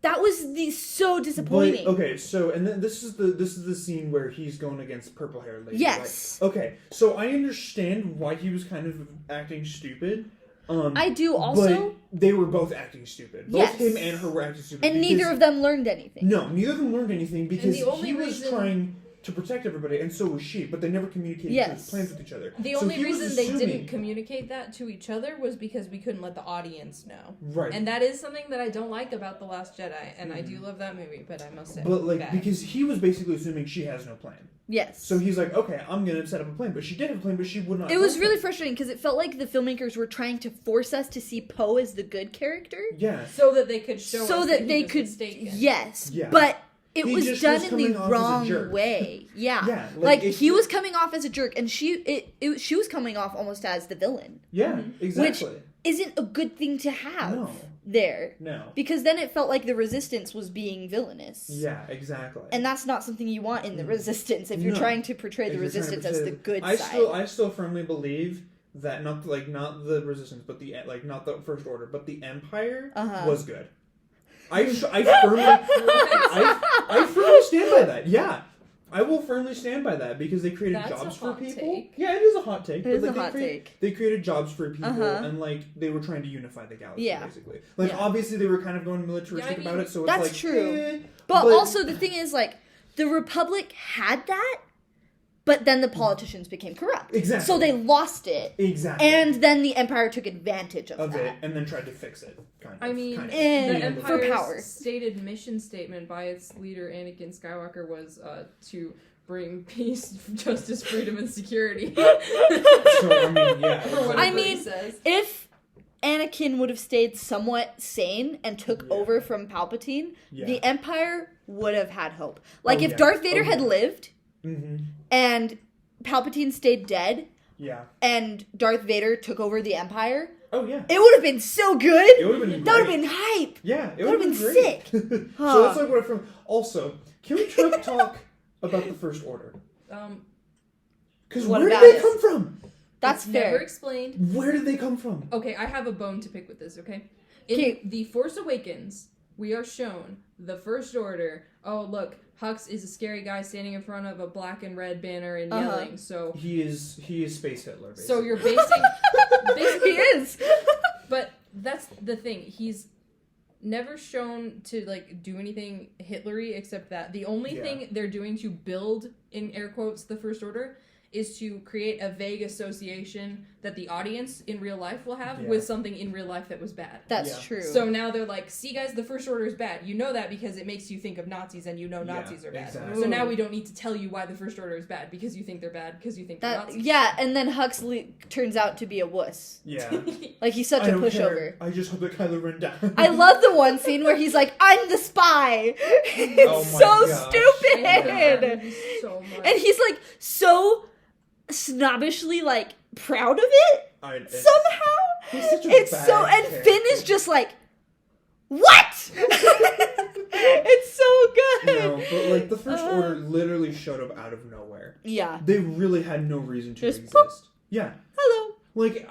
Speaker 2: That was so disappointing.
Speaker 1: But, okay, so and then this is the scene where he's going against purple hair lady.
Speaker 2: Yes.
Speaker 1: Right? Okay, so I understand why he was kind of acting stupid.
Speaker 2: I do also.
Speaker 1: But they were both acting stupid. Both him and her were acting stupid.
Speaker 2: And neither of them learned anything.
Speaker 1: No, neither of them learned anything because he was trying to protect everybody, and so was she, but they never communicated plans with each other.
Speaker 3: The only reason they didn't communicate that to each other was because we couldn't let the audience know.
Speaker 1: Right.
Speaker 3: And that is something that I don't like about The Last Jedi, and I do love that movie, but I must say.
Speaker 1: But, like, because he was basically assuming she has no plan.
Speaker 2: Yes.
Speaker 1: So he's like, okay, I'm going to set up a plan. But she did have a plan, but she would not.
Speaker 2: It was really frustrating because it felt like the filmmakers were trying to force us to see Poe as the good character.
Speaker 1: Yeah.
Speaker 3: So that they could show us
Speaker 2: that they could.
Speaker 3: Mistaken.
Speaker 2: Yes.
Speaker 1: Yeah.
Speaker 2: But it was done in the wrong way. Yeah.
Speaker 1: Yeah.
Speaker 2: Like he was coming off as a jerk, and she was coming off almost as the villain.
Speaker 1: Yeah, exactly.
Speaker 2: Which isn't a good thing to have.
Speaker 1: No.
Speaker 2: There.
Speaker 1: No.
Speaker 2: Because then it felt like the Resistance was being villainous.
Speaker 1: Yeah, exactly.
Speaker 2: And that's not something you want in the Resistance if you're trying to portray the Resistance as the good side.
Speaker 1: I still firmly believe that not the Resistance, but not the First Order, but the Empire was good. I firmly stand by that. Yeah. I will firmly stand by that because they created jobs for people.
Speaker 3: Take.
Speaker 1: Yeah, it is a hot take.
Speaker 2: It is a hot take.
Speaker 1: They created jobs for people, and they were trying to unify the galaxy, basically. Obviously, they were kind of going militaristic about it, so it's
Speaker 2: that's true. But also, the thing is, the Republic had that, but then the politicians became corrupt.
Speaker 1: Exactly.
Speaker 2: So they lost it.
Speaker 1: Exactly.
Speaker 2: And then the Empire took advantage of that.
Speaker 1: It, and then tried to fix it.
Speaker 3: The Empire's
Speaker 2: for power.
Speaker 3: Stated mission statement by its leader, Anakin Skywalker, was to bring peace, justice, freedom, and security.
Speaker 2: If Anakin would have stayed somewhat sane and took over from Palpatine, the Empire would have had hope. If Darth Vader had lived, and Palpatine stayed dead, and Darth Vader took over the Empire, it would have been so good. That would have been hype.
Speaker 1: Yeah, it
Speaker 2: would have been
Speaker 1: great.
Speaker 2: sick.
Speaker 1: So that's what from. Also, can we talk about the First Order? Because where did they come from?
Speaker 2: That's fair.
Speaker 3: Never explained.
Speaker 1: Where did they come from?
Speaker 3: Okay, I have a bone to pick with this. Okay, in The Force Awakens, we are shown the First Order. Oh, look, Hux is a scary guy standing in front of a black and red banner and yelling. So
Speaker 1: he is Space Hitler. Basically.
Speaker 3: So you're basically
Speaker 2: he is.
Speaker 3: But that's the thing. He's never shown to do anything Hitlery except that the only thing they're doing to build, in air quotes, the First Order is to create a vague association that the audience in real life will have with something in real life that was bad.
Speaker 2: That's true.
Speaker 3: So now they're like, see guys, the First Order is bad. You know that because it makes you think of Nazis and you know Nazis are bad.
Speaker 1: Exactly.
Speaker 3: So now we don't need to tell you why the First Order is bad because you think they're bad because you think they're Nazis.
Speaker 2: Yeah, and then Huxley turns out to be a wuss.
Speaker 1: Yeah.
Speaker 2: He's such a pushover.
Speaker 1: I just hope that Kylo Ren dies.
Speaker 2: I love the one scene where he's like, I'm the spy. It's stupid.
Speaker 3: So much.
Speaker 2: And he's so snobbishly proud of it somehow.
Speaker 1: It's so
Speaker 2: and Finn is just like, what? It's so good.
Speaker 1: No, but the First Order literally showed up out of nowhere.
Speaker 2: Yeah,
Speaker 1: they really had no reason to
Speaker 2: just
Speaker 1: exist.
Speaker 2: Poop.
Speaker 1: Yeah,
Speaker 2: hello.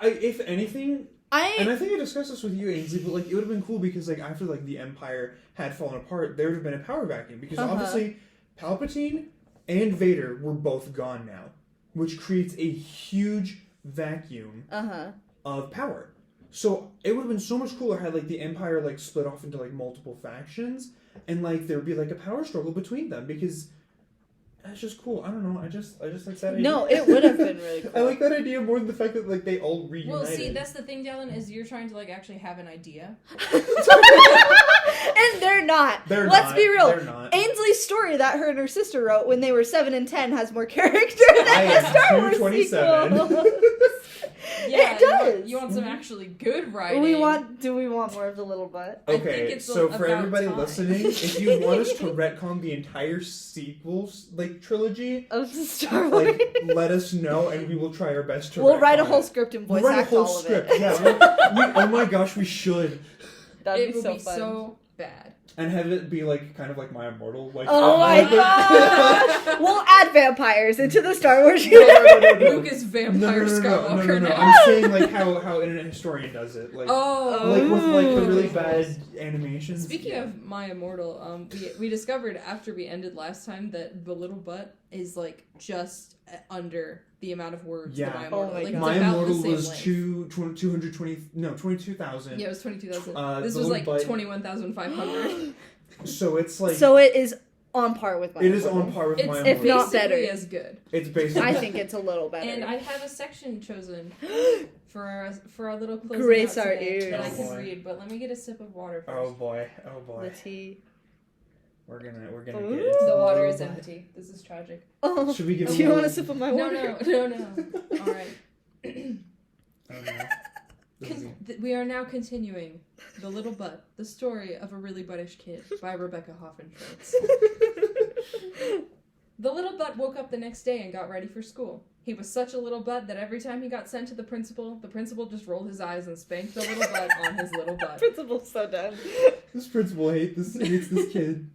Speaker 1: If anything, and I think I discussed this with you, Ainsley, but it would have been cool because after the Empire had fallen apart, there would have been a power vacuum because obviously Palpatine and Vader were both gone now, which creates a huge vacuum of power. So it would have been so much cooler had the Empire split off into multiple factions, and like there would be like a power struggle between them because that's just cool. I don't know. I just like that idea.
Speaker 2: No, it would have been really cool.
Speaker 1: I like that idea more than the fact that like they all reunited.
Speaker 3: Well, see, that's the thing, Dallin, is you're trying to like actually have an idea.
Speaker 2: And they're not. Let's be real.
Speaker 1: They're not.
Speaker 2: Ainsley's story that her and her sister wrote when they were 7 and 10 has more character than the Star Wars
Speaker 1: 227.
Speaker 2: sequel.
Speaker 3: Yeah,
Speaker 2: it does.
Speaker 3: You want some actually good writing.
Speaker 2: Do we want more of the little butt?
Speaker 3: I think
Speaker 1: Okay,
Speaker 3: it's
Speaker 1: so for
Speaker 3: about
Speaker 1: everybody
Speaker 3: time.
Speaker 1: listening, if you want us to retcon the entire sequels, like, trilogy,
Speaker 2: Of the Star Wars.
Speaker 1: like, let us know, and we will try our best to
Speaker 2: We'll write a
Speaker 1: retcon
Speaker 2: whole
Speaker 1: it.
Speaker 2: script and voice
Speaker 1: We'll write a
Speaker 2: act
Speaker 1: whole
Speaker 2: all
Speaker 1: script,
Speaker 2: of it.
Speaker 1: yeah. Oh my gosh, we should.
Speaker 2: That'd
Speaker 3: It
Speaker 2: be
Speaker 3: would
Speaker 2: so
Speaker 3: be
Speaker 2: fun.
Speaker 3: so bad.
Speaker 1: And have it be, like, kind of like My Immortal. Like,
Speaker 2: Oh my god! We'll add vampires into the Star Wars
Speaker 1: No,
Speaker 2: universe.
Speaker 1: no.
Speaker 3: Luke is vampire
Speaker 1: No.
Speaker 3: Skywalker now.
Speaker 1: I'm saying, like, how Internet Historian does it. Like,
Speaker 3: Oh.
Speaker 1: like with, like, the really
Speaker 3: Ooh.
Speaker 1: bad animations.
Speaker 3: Speaking of My Immortal, we discovered after we ended last time that the little butt is like just under the amount of words
Speaker 1: Yeah.
Speaker 3: that My Immortal.
Speaker 2: Oh my
Speaker 3: like,
Speaker 2: God.
Speaker 3: it's
Speaker 1: My
Speaker 3: about
Speaker 1: Immortal
Speaker 3: the same
Speaker 1: was
Speaker 3: length.
Speaker 1: 22,000.
Speaker 3: Yeah, it was 22,000.
Speaker 1: The
Speaker 3: This was
Speaker 1: little
Speaker 3: like
Speaker 1: butt-
Speaker 3: 21,500.
Speaker 1: So it's like
Speaker 2: So it is on par with my
Speaker 1: it is
Speaker 2: Immortal.
Speaker 1: on par with
Speaker 3: It's
Speaker 1: My
Speaker 2: if
Speaker 1: Immortal.
Speaker 2: not
Speaker 3: basically
Speaker 2: better.
Speaker 3: as good.
Speaker 1: It's basically
Speaker 2: I think it's a little better.
Speaker 3: And I have a section chosen for our little closing
Speaker 2: Grace
Speaker 3: out
Speaker 2: our
Speaker 3: today
Speaker 2: ears.
Speaker 3: that I
Speaker 1: Oh,
Speaker 3: can
Speaker 1: boy.
Speaker 3: read. But let me get a sip of water first.
Speaker 1: Oh boy.
Speaker 2: the tea.
Speaker 1: We're gonna
Speaker 2: Ooh.
Speaker 1: get
Speaker 3: The
Speaker 1: into
Speaker 3: water
Speaker 1: it.
Speaker 3: is empty. This is tragic.
Speaker 2: Oh,
Speaker 1: Should we give
Speaker 2: do
Speaker 1: him
Speaker 2: you
Speaker 1: a
Speaker 2: want a
Speaker 1: little-
Speaker 2: sip of my
Speaker 3: No,
Speaker 2: water?
Speaker 3: no. All right.
Speaker 1: Oh, no. This is-
Speaker 3: We are now continuing The Little Butt, the story of a really buttish kid by Rabecka Hoffenschwartz. The little butt woke up the next day and got ready for school. He was such a little butt that every time he got sent to the principal just rolled his eyes and spanked the little butt on his little butt.
Speaker 2: Principal's so done.
Speaker 1: This principal hates this kid.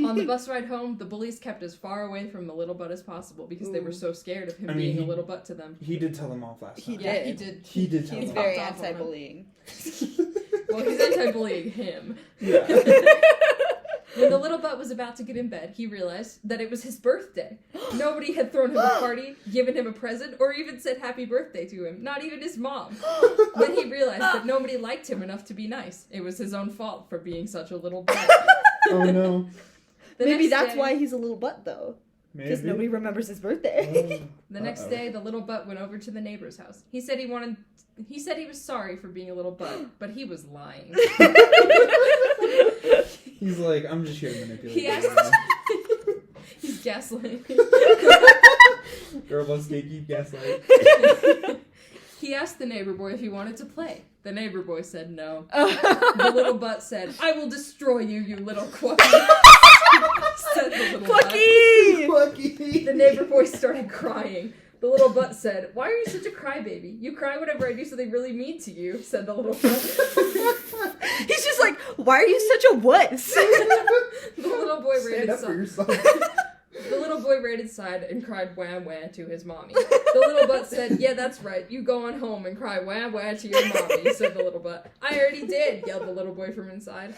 Speaker 3: On the bus ride home, the bullies kept as far away from the little butt as possible because they were so scared of him
Speaker 1: I mean,
Speaker 3: being a little butt to them.
Speaker 1: He did tell them off last
Speaker 2: He
Speaker 1: time.
Speaker 3: Yeah,
Speaker 2: did.
Speaker 3: he did.
Speaker 1: He did tell
Speaker 2: He's
Speaker 1: them
Speaker 2: very
Speaker 3: popped off on him.
Speaker 2: anti-bullying.
Speaker 3: Well, he's anti-bullying him.
Speaker 1: Yeah.
Speaker 3: When the little butt was about to get in bed, he realized that it was his birthday. Nobody had thrown him a party, given him a present, or even said happy birthday to him. Not even his mom. Then he realized that nobody liked him enough to be nice. It was his own fault for being such a little butt.
Speaker 1: Oh no.
Speaker 3: The
Speaker 2: Maybe
Speaker 3: next
Speaker 2: that's
Speaker 3: day-
Speaker 2: why he's a little butt, though. Because
Speaker 1: Maybe.
Speaker 2: nobody remembers his birthday.
Speaker 1: Oh.
Speaker 3: The next day, the little butt went over to the neighbor's house. He said he was sorry for being a little butt, but he was lying.
Speaker 1: He's like, I'm just here to manipulate.
Speaker 3: He
Speaker 1: you.
Speaker 3: asked- He's gaslighting.
Speaker 1: Girl loves gatekeep gaslight.
Speaker 3: He asked the neighbor boy if he wanted to play. The neighbor boy said no.
Speaker 2: The
Speaker 3: The little butt said, "I will destroy you, you little quacky." Said the little butt.
Speaker 2: Quacky!
Speaker 1: Quacky.
Speaker 3: The neighbor boy started crying. The little butt said, "Why are you such a crybaby? You cry whenever I do something really mean to you," said the little butt.
Speaker 2: He's just like, why are you such a wuss?
Speaker 3: The little boy ran
Speaker 1: Stand up for
Speaker 3: inside.
Speaker 1: yourself.
Speaker 3: The little boy ran inside and cried wah wah to his mommy. The little butt said, "Yeah, that's right. You go on home and cry wah wah to your mommy," said the little butt. "I already did," yelled the little boy from inside.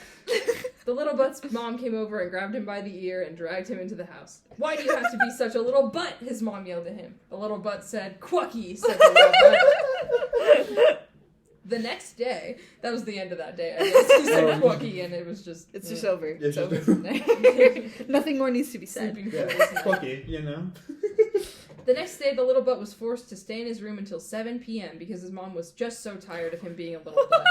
Speaker 3: The little butt's mom came over and grabbed him by the ear and dragged him into the house. "Why do you have to be such a little butt?" his mom yelled at him. The little butt said, "Quacky," said the little butt. The next day, that was the end of that day, I guess. He said quacky and it was just...
Speaker 2: It's just over.
Speaker 1: It's
Speaker 2: It's
Speaker 1: just
Speaker 2: over
Speaker 1: over.
Speaker 2: from there. Nothing more needs to be said.
Speaker 3: Sleeping
Speaker 1: Yeah,
Speaker 3: for this night.
Speaker 1: Quacky, you know.
Speaker 3: The next day, the little butt was forced to stay in his room until 7 p.m. because his mom was just so tired of him being a little butt.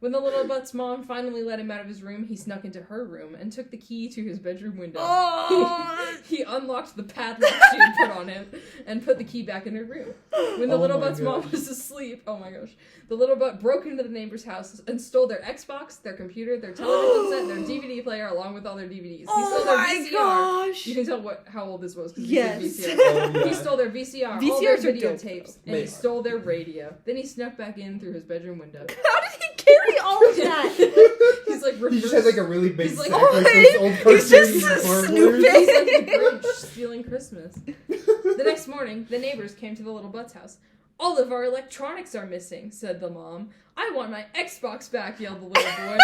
Speaker 3: When the little butt's mom finally let him out of his room, he snuck into her room and took the key to his bedroom window.
Speaker 2: Oh!
Speaker 3: He unlocked the padlock she had put on him and put the key back in her room. When the
Speaker 1: Oh
Speaker 3: little
Speaker 1: my
Speaker 3: butt's mom
Speaker 1: gosh.
Speaker 3: was asleep, oh my gosh, the little butt broke into the neighbor's house and stole their Xbox, their computer, their television set, their DVD player, along with all their DVDs. He
Speaker 2: Oh
Speaker 3: stole their
Speaker 2: my
Speaker 3: VCR.
Speaker 2: gosh!
Speaker 3: You can tell how old this was because
Speaker 2: Yes.
Speaker 3: he said VCR.
Speaker 1: Oh, yeah.
Speaker 3: He stole their VCR, all their
Speaker 2: VCRs are dope,
Speaker 3: videotapes,
Speaker 1: though.
Speaker 3: and he
Speaker 1: They are.
Speaker 3: stole their radio. Then he snuck back in through his bedroom window.
Speaker 2: How did he carry all of that?
Speaker 3: He's like
Speaker 1: He
Speaker 3: reverse.
Speaker 1: just has like a really big
Speaker 3: He's like,
Speaker 1: sack,
Speaker 2: oh,
Speaker 1: like those old
Speaker 2: he's just
Speaker 1: cartoon burglars.
Speaker 2: snooping.
Speaker 3: He's like the Grinch stealing Christmas. The next morning, the neighbors came to the little butt's house. "All of our electronics are missing," said the mom. "I want my Xbox back," yelled the little boy.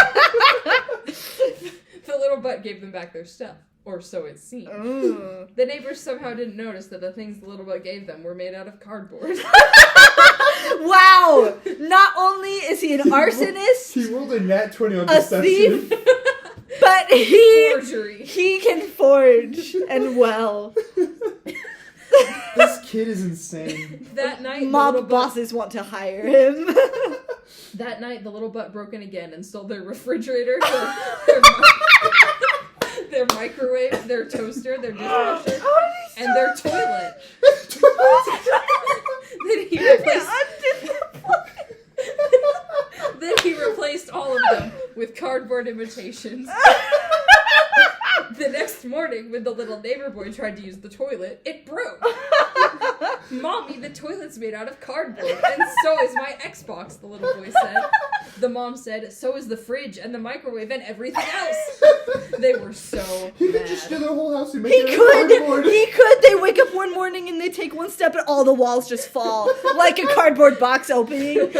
Speaker 3: The little butt gave them back their stuff, or so it seemed.
Speaker 2: Ooh.
Speaker 3: The neighbors somehow didn't notice that the things the little butt gave them were made out of cardboard.
Speaker 2: Wow! Not only is he an arsonist,
Speaker 1: He rolled a nat 20 on
Speaker 2: a
Speaker 1: deception.
Speaker 2: thief, but But
Speaker 3: Forgery.
Speaker 2: he can forge and well.
Speaker 1: This kid is insane.
Speaker 3: That night,
Speaker 2: Mob bosses want to hire him.
Speaker 3: That night, the little butt broke in again and stole their refrigerator, their microwave, their toaster, their dishwasher, and their toilet. Then he replaced all of them with cardboard imitations. The next morning, when the little neighbor boy tried to use the toilet, it broke. Mommy, the toilet's made out of cardboard, and so is my Xbox, the little boy said. The mom said, so is the fridge and the microwave and everything else. They were so
Speaker 1: He
Speaker 3: mad.
Speaker 1: could just do their whole house and make it out of cardboard.
Speaker 2: He could. They wake up one morning and they take one step and all the walls just fall like a cardboard box opening.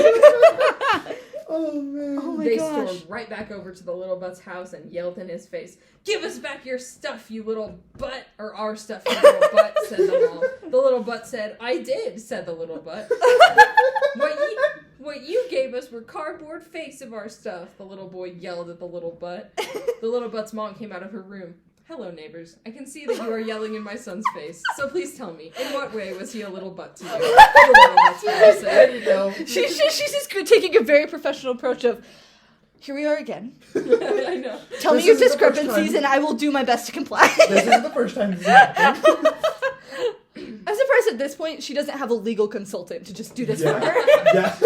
Speaker 1: Oh, man.
Speaker 2: Oh, my
Speaker 3: They
Speaker 2: gosh.
Speaker 3: stormed right back over to the little butt's house and yelled in his face, "Give us back your stuff, you little butt," or "our stuff, you little butt," said the mom. The little butt said, "I did," said the little butt. What you gave us were cardboard fakes of our stuff, the little boy yelled at the little butt. The little butt's mom came out of her room. "Hello, neighbors. I can see that you are yelling in my son's face. So please tell me, in what way was he a little butt to you?" The little butt's mom said.
Speaker 2: She's just taking a very professional approach of, here we are again.
Speaker 3: I know.
Speaker 2: Tell me your discrepancies and I will do my best to comply.
Speaker 1: This isn't the first time this has happened.
Speaker 2: I'm surprised at this point she doesn't have a legal consultant to just do this for her.
Speaker 1: Yeah.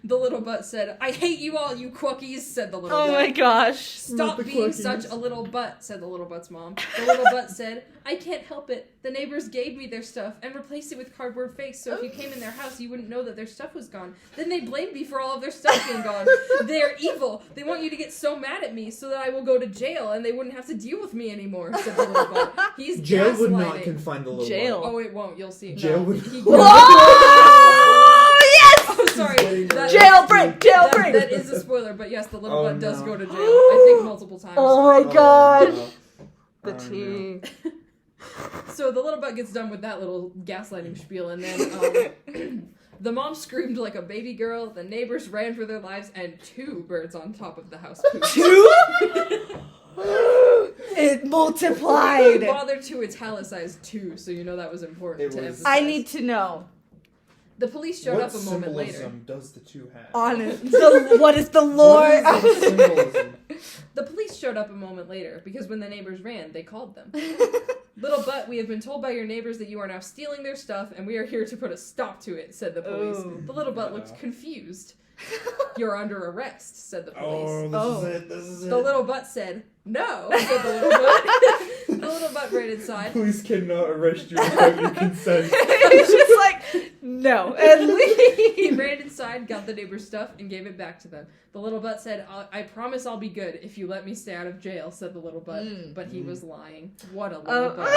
Speaker 3: The little butt said, "I hate you all, you quickies," said the little butt.
Speaker 2: Oh my gosh.
Speaker 3: "Stop
Speaker 1: the
Speaker 3: being
Speaker 1: quickies.
Speaker 3: such a little butt," said the little butt's mom. The little butt said, "I can't help it. The neighbors gave me their stuff and replaced it with cardboard fakes, so if you came in their house, you wouldn't know that their stuff was gone. Then they blamed me for all of their stuff being gone. They're evil. They want you to get so mad at me so that I will go to jail and they wouldn't have to deal with me anymore," said the little butt. He's
Speaker 1: Jail would not
Speaker 3: gaslighting.
Speaker 1: confine the little
Speaker 2: Jail.
Speaker 1: one.
Speaker 3: Oh, it won't. You'll see.
Speaker 1: Jail
Speaker 3: No.
Speaker 1: would-
Speaker 3: He-
Speaker 2: Oh, yes!
Speaker 3: Oh, sorry. That-
Speaker 2: Jailbreak! Jailbreak!
Speaker 3: That is a spoiler, but yes, the little
Speaker 1: Oh,
Speaker 3: butt does
Speaker 1: no.
Speaker 3: go to jail. I think multiple times.
Speaker 2: Oh my
Speaker 1: Oh,
Speaker 2: gosh.
Speaker 1: no.
Speaker 2: The
Speaker 1: Oh,
Speaker 2: tea.
Speaker 3: So the little butt gets done with that little gaslighting spiel, and then the mom screamed like a baby girl, the neighbors ran for their lives, and 2 birds on top of the house pooped.
Speaker 2: 2? It
Speaker 3: He
Speaker 2: multiplied.
Speaker 3: bothered to italicize 2, so you know that was important
Speaker 1: It
Speaker 3: to
Speaker 1: was-
Speaker 3: emphasize.
Speaker 2: I need to know.
Speaker 3: The police showed
Speaker 1: What
Speaker 3: up a moment later.
Speaker 1: symbolism does the 2 have?
Speaker 2: Honest. What is the lore?
Speaker 1: What is the symbolism?
Speaker 3: The police showed up a moment later, because when the neighbors ran, they called them. "Little butt, we have been told by your neighbors that you are now stealing their stuff, and we are here to put a stop to it," said the police.
Speaker 2: Oh.
Speaker 3: The little butt looked confused. "You're under arrest," said the police.
Speaker 1: Oh, this is it.
Speaker 3: The little butt said, "No," said the little butt. The little butt ran inside.
Speaker 1: Police cannot arrest you without your consent.
Speaker 2: He's just like, no, and
Speaker 3: He
Speaker 2: leave.
Speaker 3: ran inside, got the neighbor's stuff, and gave it back to them. The little butt said, "I promise I'll be good if you let me stay out of jail," said the little butt. But he was lying. What a little butt.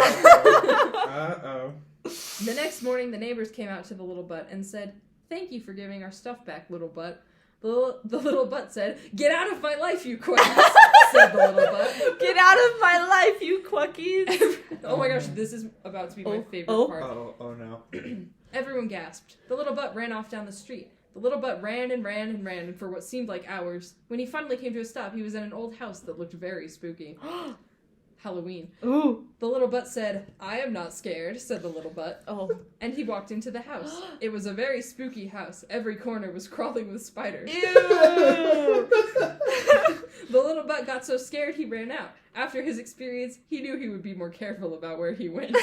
Speaker 1: Uh-oh.
Speaker 3: The next morning, the neighbors came out to the little butt and said, "Thank you for giving our stuff back, little butt." The little butt said, "Get out of my life, you quackies," said the little butt.
Speaker 2: Get out of my life, you quackies.
Speaker 3: Oh my gosh, this is about to be my favorite part.
Speaker 1: Oh no.
Speaker 3: Everyone gasped. The little butt ran off down the street. The little butt ran and ran and ran for what seemed like hours. When he finally came to a stop, he was in an old house that looked very spooky. Halloween.
Speaker 2: Ooh.
Speaker 3: The little butt said, "I am not scared," said the little butt.
Speaker 2: Oh.
Speaker 3: And he walked into the house. It was a very spooky house. Every corner was crawling with spiders.
Speaker 2: Ew.
Speaker 3: The little butt got so scared he ran out. After his experience, he knew he would be more careful about where he went.
Speaker 2: The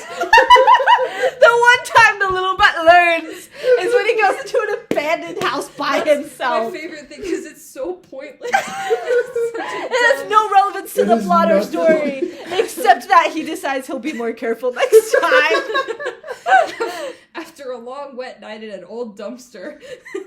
Speaker 2: one time the little butt learns is when he goes into an abandoned house by himself.
Speaker 3: My favorite thing is it's so pointless.
Speaker 2: It has no relevance to
Speaker 1: It
Speaker 2: the
Speaker 1: is
Speaker 2: plot or
Speaker 1: nothing.
Speaker 2: story, except that he decides he'll be more careful next time.
Speaker 3: After a long wet night in an old dumpster,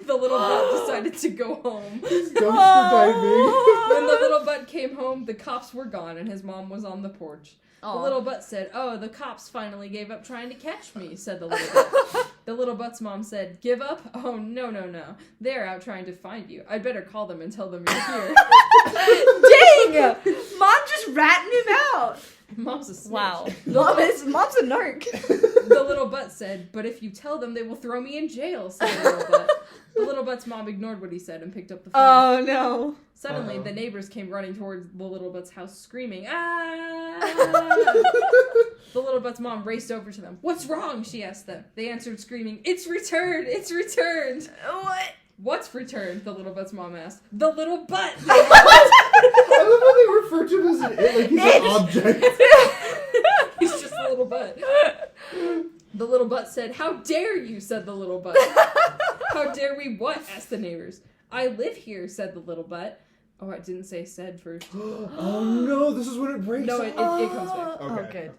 Speaker 3: the little butt decided to go home.
Speaker 1: Dumpster diving.
Speaker 3: When the little butt came home, the cops were gone and his mom was on the porch. The little butt said, "Oh, the cops finally gave up trying to catch me," said the little butt. The little butt's mom said, "Give up? Oh, no. They're out trying to find you. I'd better call them and tell them you're here."
Speaker 2: Dang! Mom just ratting him out.
Speaker 3: Mom's a snitch.
Speaker 2: Wow. Mom's a narc.
Speaker 3: The little butt butt said, "But if you tell them, they will throw me in jail," said the little butt. The little butt's mom ignored what he said and picked up the phone.
Speaker 2: Oh, no.
Speaker 3: Suddenly, the neighbors came running towards the little butt's house screaming, "Ah!" The little butt's mom raced over to them. "What's wrong?" she asked them. They answered screaming, "It's returned! It's returned!"
Speaker 2: What?
Speaker 3: "What's returned?" the little butt's mom asked. "The little butt!"
Speaker 1: I love how they refer to him as like he's an object.
Speaker 3: He's just a little butt. The little butt said, "How dare you?" said the little butt. "How dare we what?" asked the neighbors. "I live here," said the little butt. Oh, I didn't say said first.
Speaker 1: Oh no, this is when it breaks.
Speaker 3: No, it comes back.
Speaker 1: Okay.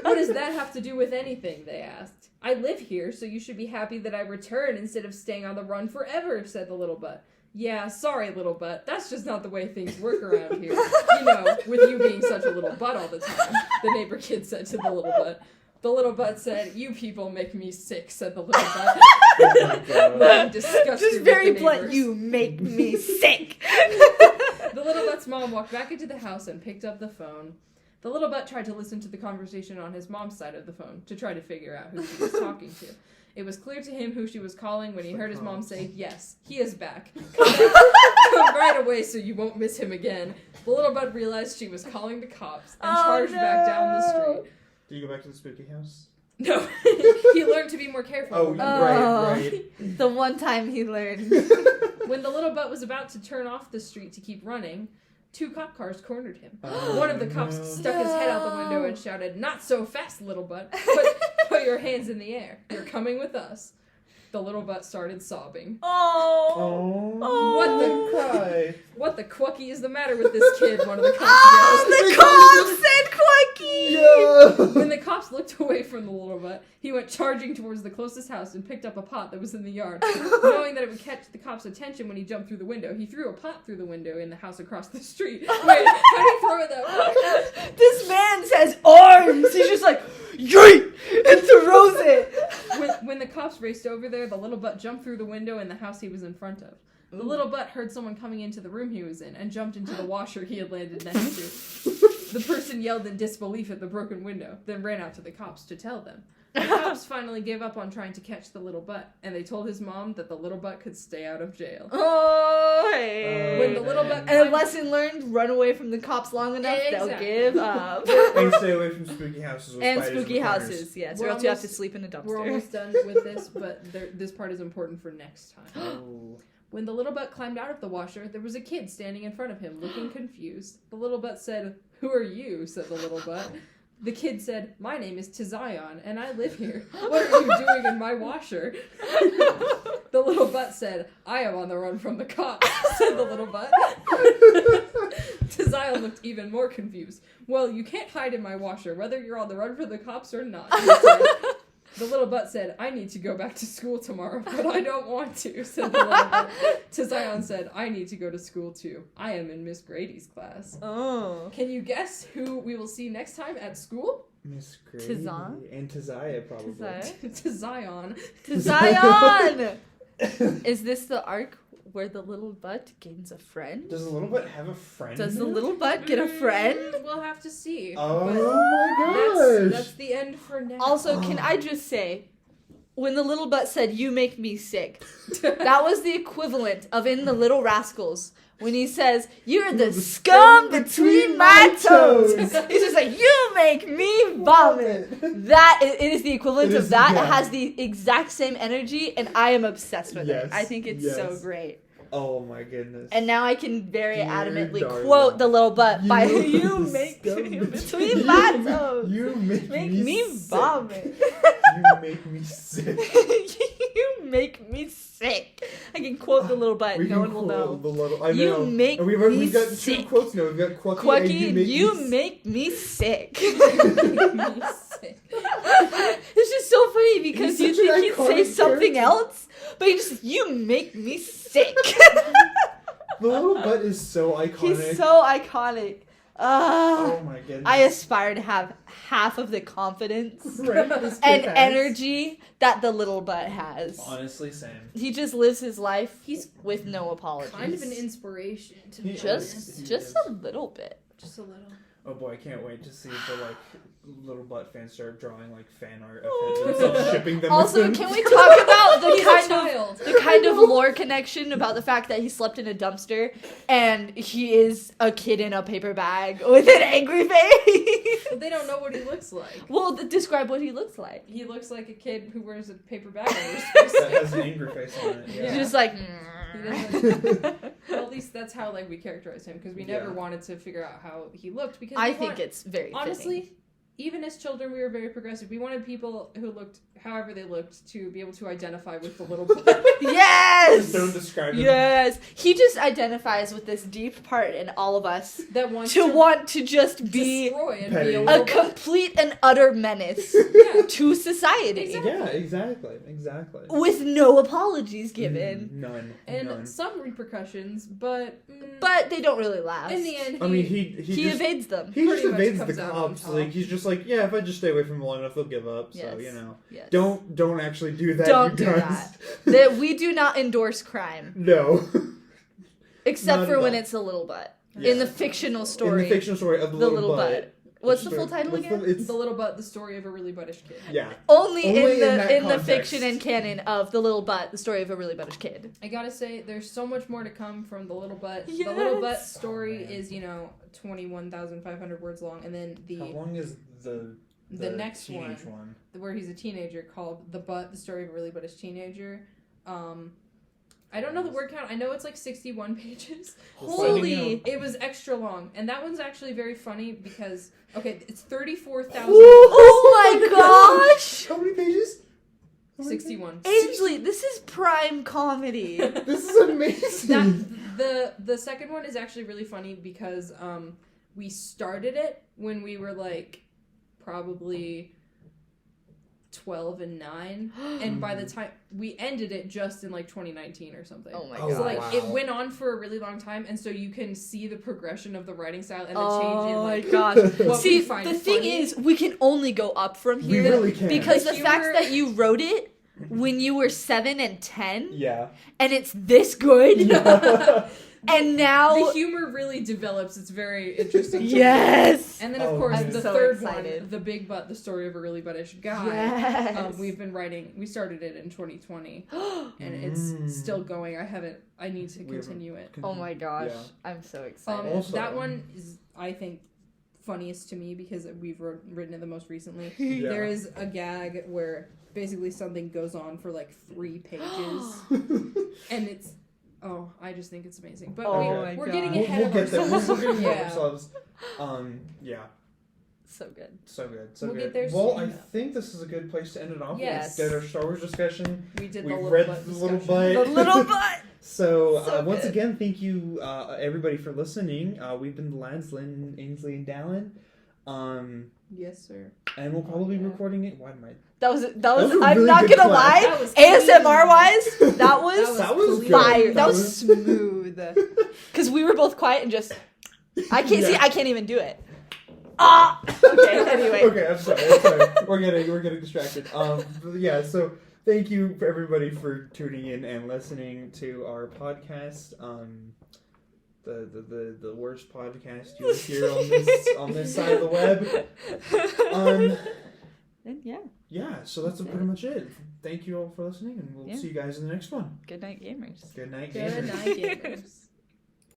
Speaker 3: "What does that have to do with anything?" they asked. "I live here, so you should be happy that I return instead of staying on the run forever," said the little butt. "Yeah, sorry, little butt. That's just not the way things work around here. You know, with you being such a little butt all the time," the neighbor kid said to the little butt. The little butt said, "You people make me sick," said the little butt.
Speaker 1: Oh my God.
Speaker 3: Looking disgusted
Speaker 2: Just
Speaker 3: with
Speaker 2: very
Speaker 3: the
Speaker 2: blunt.
Speaker 3: neighbors.
Speaker 2: You make me sick.
Speaker 3: The little butt's mom walked back into the house and picked up the phone. The little butt tried to listen to the conversation on his mom's side of the phone to try to figure out who she was talking to. It was clear to him who she was calling when he heard his mom say, "Yes, he is back. Come right away so you won't miss him again." The little butt realized she was calling the cops and charged back down the street.
Speaker 1: Did you go back to the spooky house?
Speaker 3: No, he learned to be more careful.
Speaker 1: Oh, right.
Speaker 2: The one time he learned.
Speaker 3: When the little butt was about to turn off the street to keep running, 2 cop cars cornered him.
Speaker 1: Oh,
Speaker 3: One of the cops stuck his head out the window and shouted, "Not so fast, little butt. Put your hands in the air. You're coming with us." The little butt started sobbing.
Speaker 1: Cry.
Speaker 3: "What the quucky is the matter with this kid?" one of the cops
Speaker 2: Oh,
Speaker 3: yelled.
Speaker 2: the cops said quirky!
Speaker 1: Yeah.
Speaker 3: When the cops looked away from the little butt, he went charging towards the closest house and picked up a pot that was in the yard. Knowing that it would catch the cops' attention when he jumped through the window, he threw a pot through the window in the house across the street. Wait, how did he throw it that way?
Speaker 2: This man says arms! He's just like, yeet! And throws it!
Speaker 3: When the cops raced over there, the little butt jumped through the window in the house he was in front of. The little butt heard someone coming into the room he was in and jumped into the washer he had landed next to. The person yelled in disbelief at the broken window, then ran out to the cops to tell them. The cops finally gave up on trying to catch the little butt, and they told his mom that the little butt could stay out of jail.
Speaker 2: Oh, hey.
Speaker 3: When the little butt
Speaker 2: And a lesson learned, run away from the cops long enough, they'll give up.
Speaker 1: And stay away from spooky houses with
Speaker 2: And
Speaker 1: spiders in
Speaker 2: spooky
Speaker 1: the corners.
Speaker 2: houses, yes.
Speaker 3: We're
Speaker 2: Or else you have to
Speaker 3: almost-
Speaker 2: sleep in a dumpster.
Speaker 3: We're almost done with this, but this part is important for next time.
Speaker 1: Oh.
Speaker 3: When the little butt climbed out of the washer, there was a kid standing in front of him, looking confused. The little butt said, "Who are you?" said the little butt. The kid said, "My name is Tizion, and I live here. What are you doing in my washer?" The little butt said, "I am on the run from the cops," said the little butt. Tizion looked even more confused. "Well, you can't hide in my washer, whether you're on the run from the cops or not," he said. The little butt said, "I need to go back to school tomorrow, but I don't want to," said the little butt. Tizion said, "I need to go to school too. I am in Miss Grady's class."
Speaker 2: Oh.
Speaker 3: Can you guess who we will see next time at school?
Speaker 1: Miss Grady.
Speaker 2: Tizan?
Speaker 1: And Tiziah, probably.
Speaker 3: Tizion.
Speaker 2: Tizion! Is this the arc where the little butt gains a friend?
Speaker 1: Does the little butt have a friend?
Speaker 2: Does the little butt get a friend?
Speaker 3: We'll have to see.
Speaker 1: Oh
Speaker 3: But
Speaker 1: my gosh!
Speaker 3: that's the end for now.
Speaker 2: Also, can I just say, when the little butt said, "You make me sick," that was the equivalent of in The Little Rascals, when he says, "You're the scum between my toes." He's just like, "You make me vomit." It is the equivalent of that.
Speaker 1: Yeah.
Speaker 2: It has the exact same energy, and I am obsessed with
Speaker 1: Yes,
Speaker 2: it. I think it's so
Speaker 1: yes.
Speaker 2: great.
Speaker 1: Oh my goodness.
Speaker 2: And now I can very
Speaker 1: Dear
Speaker 2: adamantly
Speaker 1: darling.
Speaker 2: quote the little butt by
Speaker 1: You
Speaker 2: "You make
Speaker 1: scum
Speaker 2: me between my toes."
Speaker 1: You make
Speaker 2: me
Speaker 1: sick.
Speaker 2: vomit.
Speaker 1: You make me sick.
Speaker 2: You make me sick. I can quote the little butt.
Speaker 1: We
Speaker 2: No
Speaker 1: can
Speaker 2: one will
Speaker 1: quote
Speaker 2: know.
Speaker 1: The little, I
Speaker 2: You
Speaker 1: know.
Speaker 2: make
Speaker 1: And
Speaker 2: me
Speaker 1: we've got
Speaker 2: sick.
Speaker 1: 2 quotes now. We've got Quucky,
Speaker 2: Quucky,
Speaker 1: and
Speaker 2: you make me sick.
Speaker 3: Sick.
Speaker 2: It's just so funny because
Speaker 1: He's
Speaker 2: you
Speaker 1: such an
Speaker 2: think he'd say
Speaker 1: iconic
Speaker 2: something
Speaker 1: character.
Speaker 2: else, but you make me sick.
Speaker 1: The little butt is so iconic.
Speaker 2: He's so iconic.
Speaker 1: Oh my goodness.
Speaker 2: I aspire to have half of the confidence
Speaker 1: Right, this
Speaker 2: and
Speaker 1: kid has.
Speaker 2: energy that the little butt has.
Speaker 1: Honestly, same.
Speaker 2: He just lives his life
Speaker 3: He's
Speaker 2: with no apologies.
Speaker 3: kind of an inspiration to be
Speaker 1: He
Speaker 3: honest.
Speaker 2: just a little bit.
Speaker 3: Just a little.
Speaker 1: Oh boy, I can't wait to see the like little butt fans start drawing like fan art of themselves shipping them.
Speaker 2: Also,
Speaker 1: with them.
Speaker 2: can we talk about
Speaker 3: He's
Speaker 2: the kind of lore connection about the fact that he slept in a dumpster and he is a kid in a paper bag with an angry face?
Speaker 3: But they don't know what he looks like.
Speaker 2: Well, describe what he looks like.
Speaker 3: He looks like a kid who wears a paper bag over his face.
Speaker 1: That has an angry face on it. Yeah.
Speaker 2: He's just like.
Speaker 3: He doesn't. Well, at least that's how like we characterized him because we never
Speaker 1: Yeah.
Speaker 3: wanted to figure out how he looked because
Speaker 2: I think it's very
Speaker 3: honestly.
Speaker 2: fitting.
Speaker 3: Even as children, we were very progressive. We wanted people who looked however they looked to be able to identify with the little boy.
Speaker 2: Yes!
Speaker 1: Don't describe him.
Speaker 2: Yes! He just identifies with this deep part in all of us
Speaker 3: That wants
Speaker 2: to want to just be
Speaker 3: destroy and
Speaker 1: petty.
Speaker 3: be a
Speaker 2: a
Speaker 3: little
Speaker 2: complete and utter menace
Speaker 3: Yeah.
Speaker 2: to society.
Speaker 3: Exactly.
Speaker 1: Yeah, exactly.
Speaker 2: With no apologies given.
Speaker 1: None.
Speaker 3: and
Speaker 1: None.
Speaker 3: some repercussions, but
Speaker 2: But they don't really last.
Speaker 3: in the end,
Speaker 1: I mean,
Speaker 2: he
Speaker 1: he just,
Speaker 2: evades them.
Speaker 1: he just
Speaker 3: pretty much
Speaker 1: evades the
Speaker 3: comes out on
Speaker 1: cops.
Speaker 3: top.
Speaker 1: Like he's just like, yeah, if I just stay away from him long enough, they'll give up. So
Speaker 2: Yes.
Speaker 1: you know,
Speaker 2: Yes.
Speaker 1: don't actually do that.
Speaker 2: Don't
Speaker 1: you
Speaker 2: do
Speaker 1: guys.
Speaker 2: that. We do not endorse crime.
Speaker 1: No.
Speaker 2: Except
Speaker 1: Not
Speaker 2: for
Speaker 1: at
Speaker 2: when
Speaker 1: all.
Speaker 2: it's a little butt.
Speaker 1: Yeah.
Speaker 2: In the fictional story.
Speaker 1: In the fictional story of the little butt.
Speaker 2: What's the full title
Speaker 1: What's
Speaker 2: again?
Speaker 1: it's
Speaker 3: the little butt, the story of a really buttish kid.
Speaker 1: yeah.
Speaker 2: Only
Speaker 1: Only in that
Speaker 2: in the
Speaker 1: context.
Speaker 2: fiction and canon of The Little Butt, the story of a really buttish kid.
Speaker 3: I gotta say, there's so much more to come from the little butt.
Speaker 2: Yes.
Speaker 3: The little butt story
Speaker 1: Oh, man.
Speaker 3: is 21,500 words long, and then
Speaker 1: How long is the
Speaker 3: next
Speaker 1: teenage
Speaker 3: one, where he's a teenager, called The Butt, the story of a really buttish teenager. I don't know the word count. I know it's like 61 pages.
Speaker 2: Holy!
Speaker 3: It was extra long, and that one's actually very funny because it's 34,000.
Speaker 2: Oh my gosh!
Speaker 1: How many pages?
Speaker 3: 61.
Speaker 2: Ainsley, this is prime comedy.
Speaker 1: This is amazing.
Speaker 3: The second one is actually really funny because we started it when we were like probably 12 and 9, and by the time we ended it just in like 2019 or something.
Speaker 2: Oh my
Speaker 1: Oh,
Speaker 2: god.
Speaker 3: So like
Speaker 1: wow.
Speaker 3: it went on for a really long time, and so you can see the progression of the writing style and the
Speaker 2: Oh
Speaker 3: change in like
Speaker 2: my gosh.
Speaker 3: what
Speaker 2: See,
Speaker 3: we find
Speaker 2: the thing
Speaker 3: funny.
Speaker 2: is, we can only go up from
Speaker 1: We
Speaker 2: here
Speaker 1: really can.
Speaker 2: because
Speaker 3: The
Speaker 2: the fact
Speaker 3: humor-
Speaker 2: that you wrote it when you were 7 and 10
Speaker 1: Yeah.
Speaker 2: and it's this good
Speaker 1: Yeah.
Speaker 2: and now
Speaker 3: the humor really develops. It's very interesting. to
Speaker 2: yes.
Speaker 3: And then, of
Speaker 1: Oh,
Speaker 3: course,
Speaker 1: man.
Speaker 3: the
Speaker 2: I'm so
Speaker 3: third
Speaker 2: excited.
Speaker 3: one, The Big Butt, the story of a really buttish guy.
Speaker 2: Yes.
Speaker 3: We've been writing. We started it in 2020, and it's still going. I need to
Speaker 1: We haven't
Speaker 3: continue it.
Speaker 2: Oh my gosh.
Speaker 1: Yeah.
Speaker 2: I'm so excited.
Speaker 1: Also-
Speaker 3: That one is, I think, funniest to me because we've written it the most recently.
Speaker 1: Yeah.
Speaker 3: There is a gag where basically something goes on for like 3 pages, and it's. Oh, I just think it's amazing. But
Speaker 2: Oh
Speaker 1: my
Speaker 3: we're
Speaker 2: God.
Speaker 3: getting
Speaker 1: We'll
Speaker 3: ahead of
Speaker 1: get there.
Speaker 3: ourselves.
Speaker 1: We'll get ahead of
Speaker 3: Yeah.
Speaker 1: ourselves. Yeah.
Speaker 2: So good.
Speaker 1: So good. So
Speaker 3: We'll
Speaker 1: good.
Speaker 3: get there
Speaker 1: Well,
Speaker 3: soon
Speaker 1: I
Speaker 3: enough.
Speaker 1: think this is a good place to end it off.
Speaker 3: Yes.
Speaker 1: Get our Star Wars discussion.
Speaker 3: We did
Speaker 1: We've
Speaker 3: the little
Speaker 1: read
Speaker 3: butt
Speaker 1: the little
Speaker 3: discussion.
Speaker 1: butt.
Speaker 2: The little butt.
Speaker 1: So,
Speaker 2: So
Speaker 1: once
Speaker 2: good.
Speaker 1: again, thank you everybody for listening. We've been the lads, Lynn, Ainsley, and Dallin.
Speaker 3: Yes, sir.
Speaker 1: And we'll probably be
Speaker 3: Yeah.
Speaker 1: recording it. Why am I?
Speaker 2: That was
Speaker 1: was a
Speaker 2: I'm
Speaker 1: really
Speaker 2: not
Speaker 1: good
Speaker 2: gonna
Speaker 1: clap.
Speaker 3: That
Speaker 2: lie.
Speaker 3: was
Speaker 2: ASMR wise, that was
Speaker 1: That was good.
Speaker 2: fire. That
Speaker 1: That
Speaker 2: was
Speaker 1: was-
Speaker 2: smooth. Cuz we were both quiet and just I can't see
Speaker 1: Yeah.
Speaker 2: I can't even do it. Ah. Okay, anyway.
Speaker 1: Okay, I'm sorry. We're getting distracted. But yeah. So thank you for everybody for tuning in and listening to our podcast. The worst podcast you'll hear on this side of the web.
Speaker 2: And yeah,
Speaker 1: Yeah. So that's pretty much it. Thank you all for listening, and we'll
Speaker 2: Yeah.
Speaker 1: see you guys in the next one.
Speaker 2: good night gamers.
Speaker 1: Good night,
Speaker 3: Good
Speaker 1: gamers.
Speaker 3: night, gamers.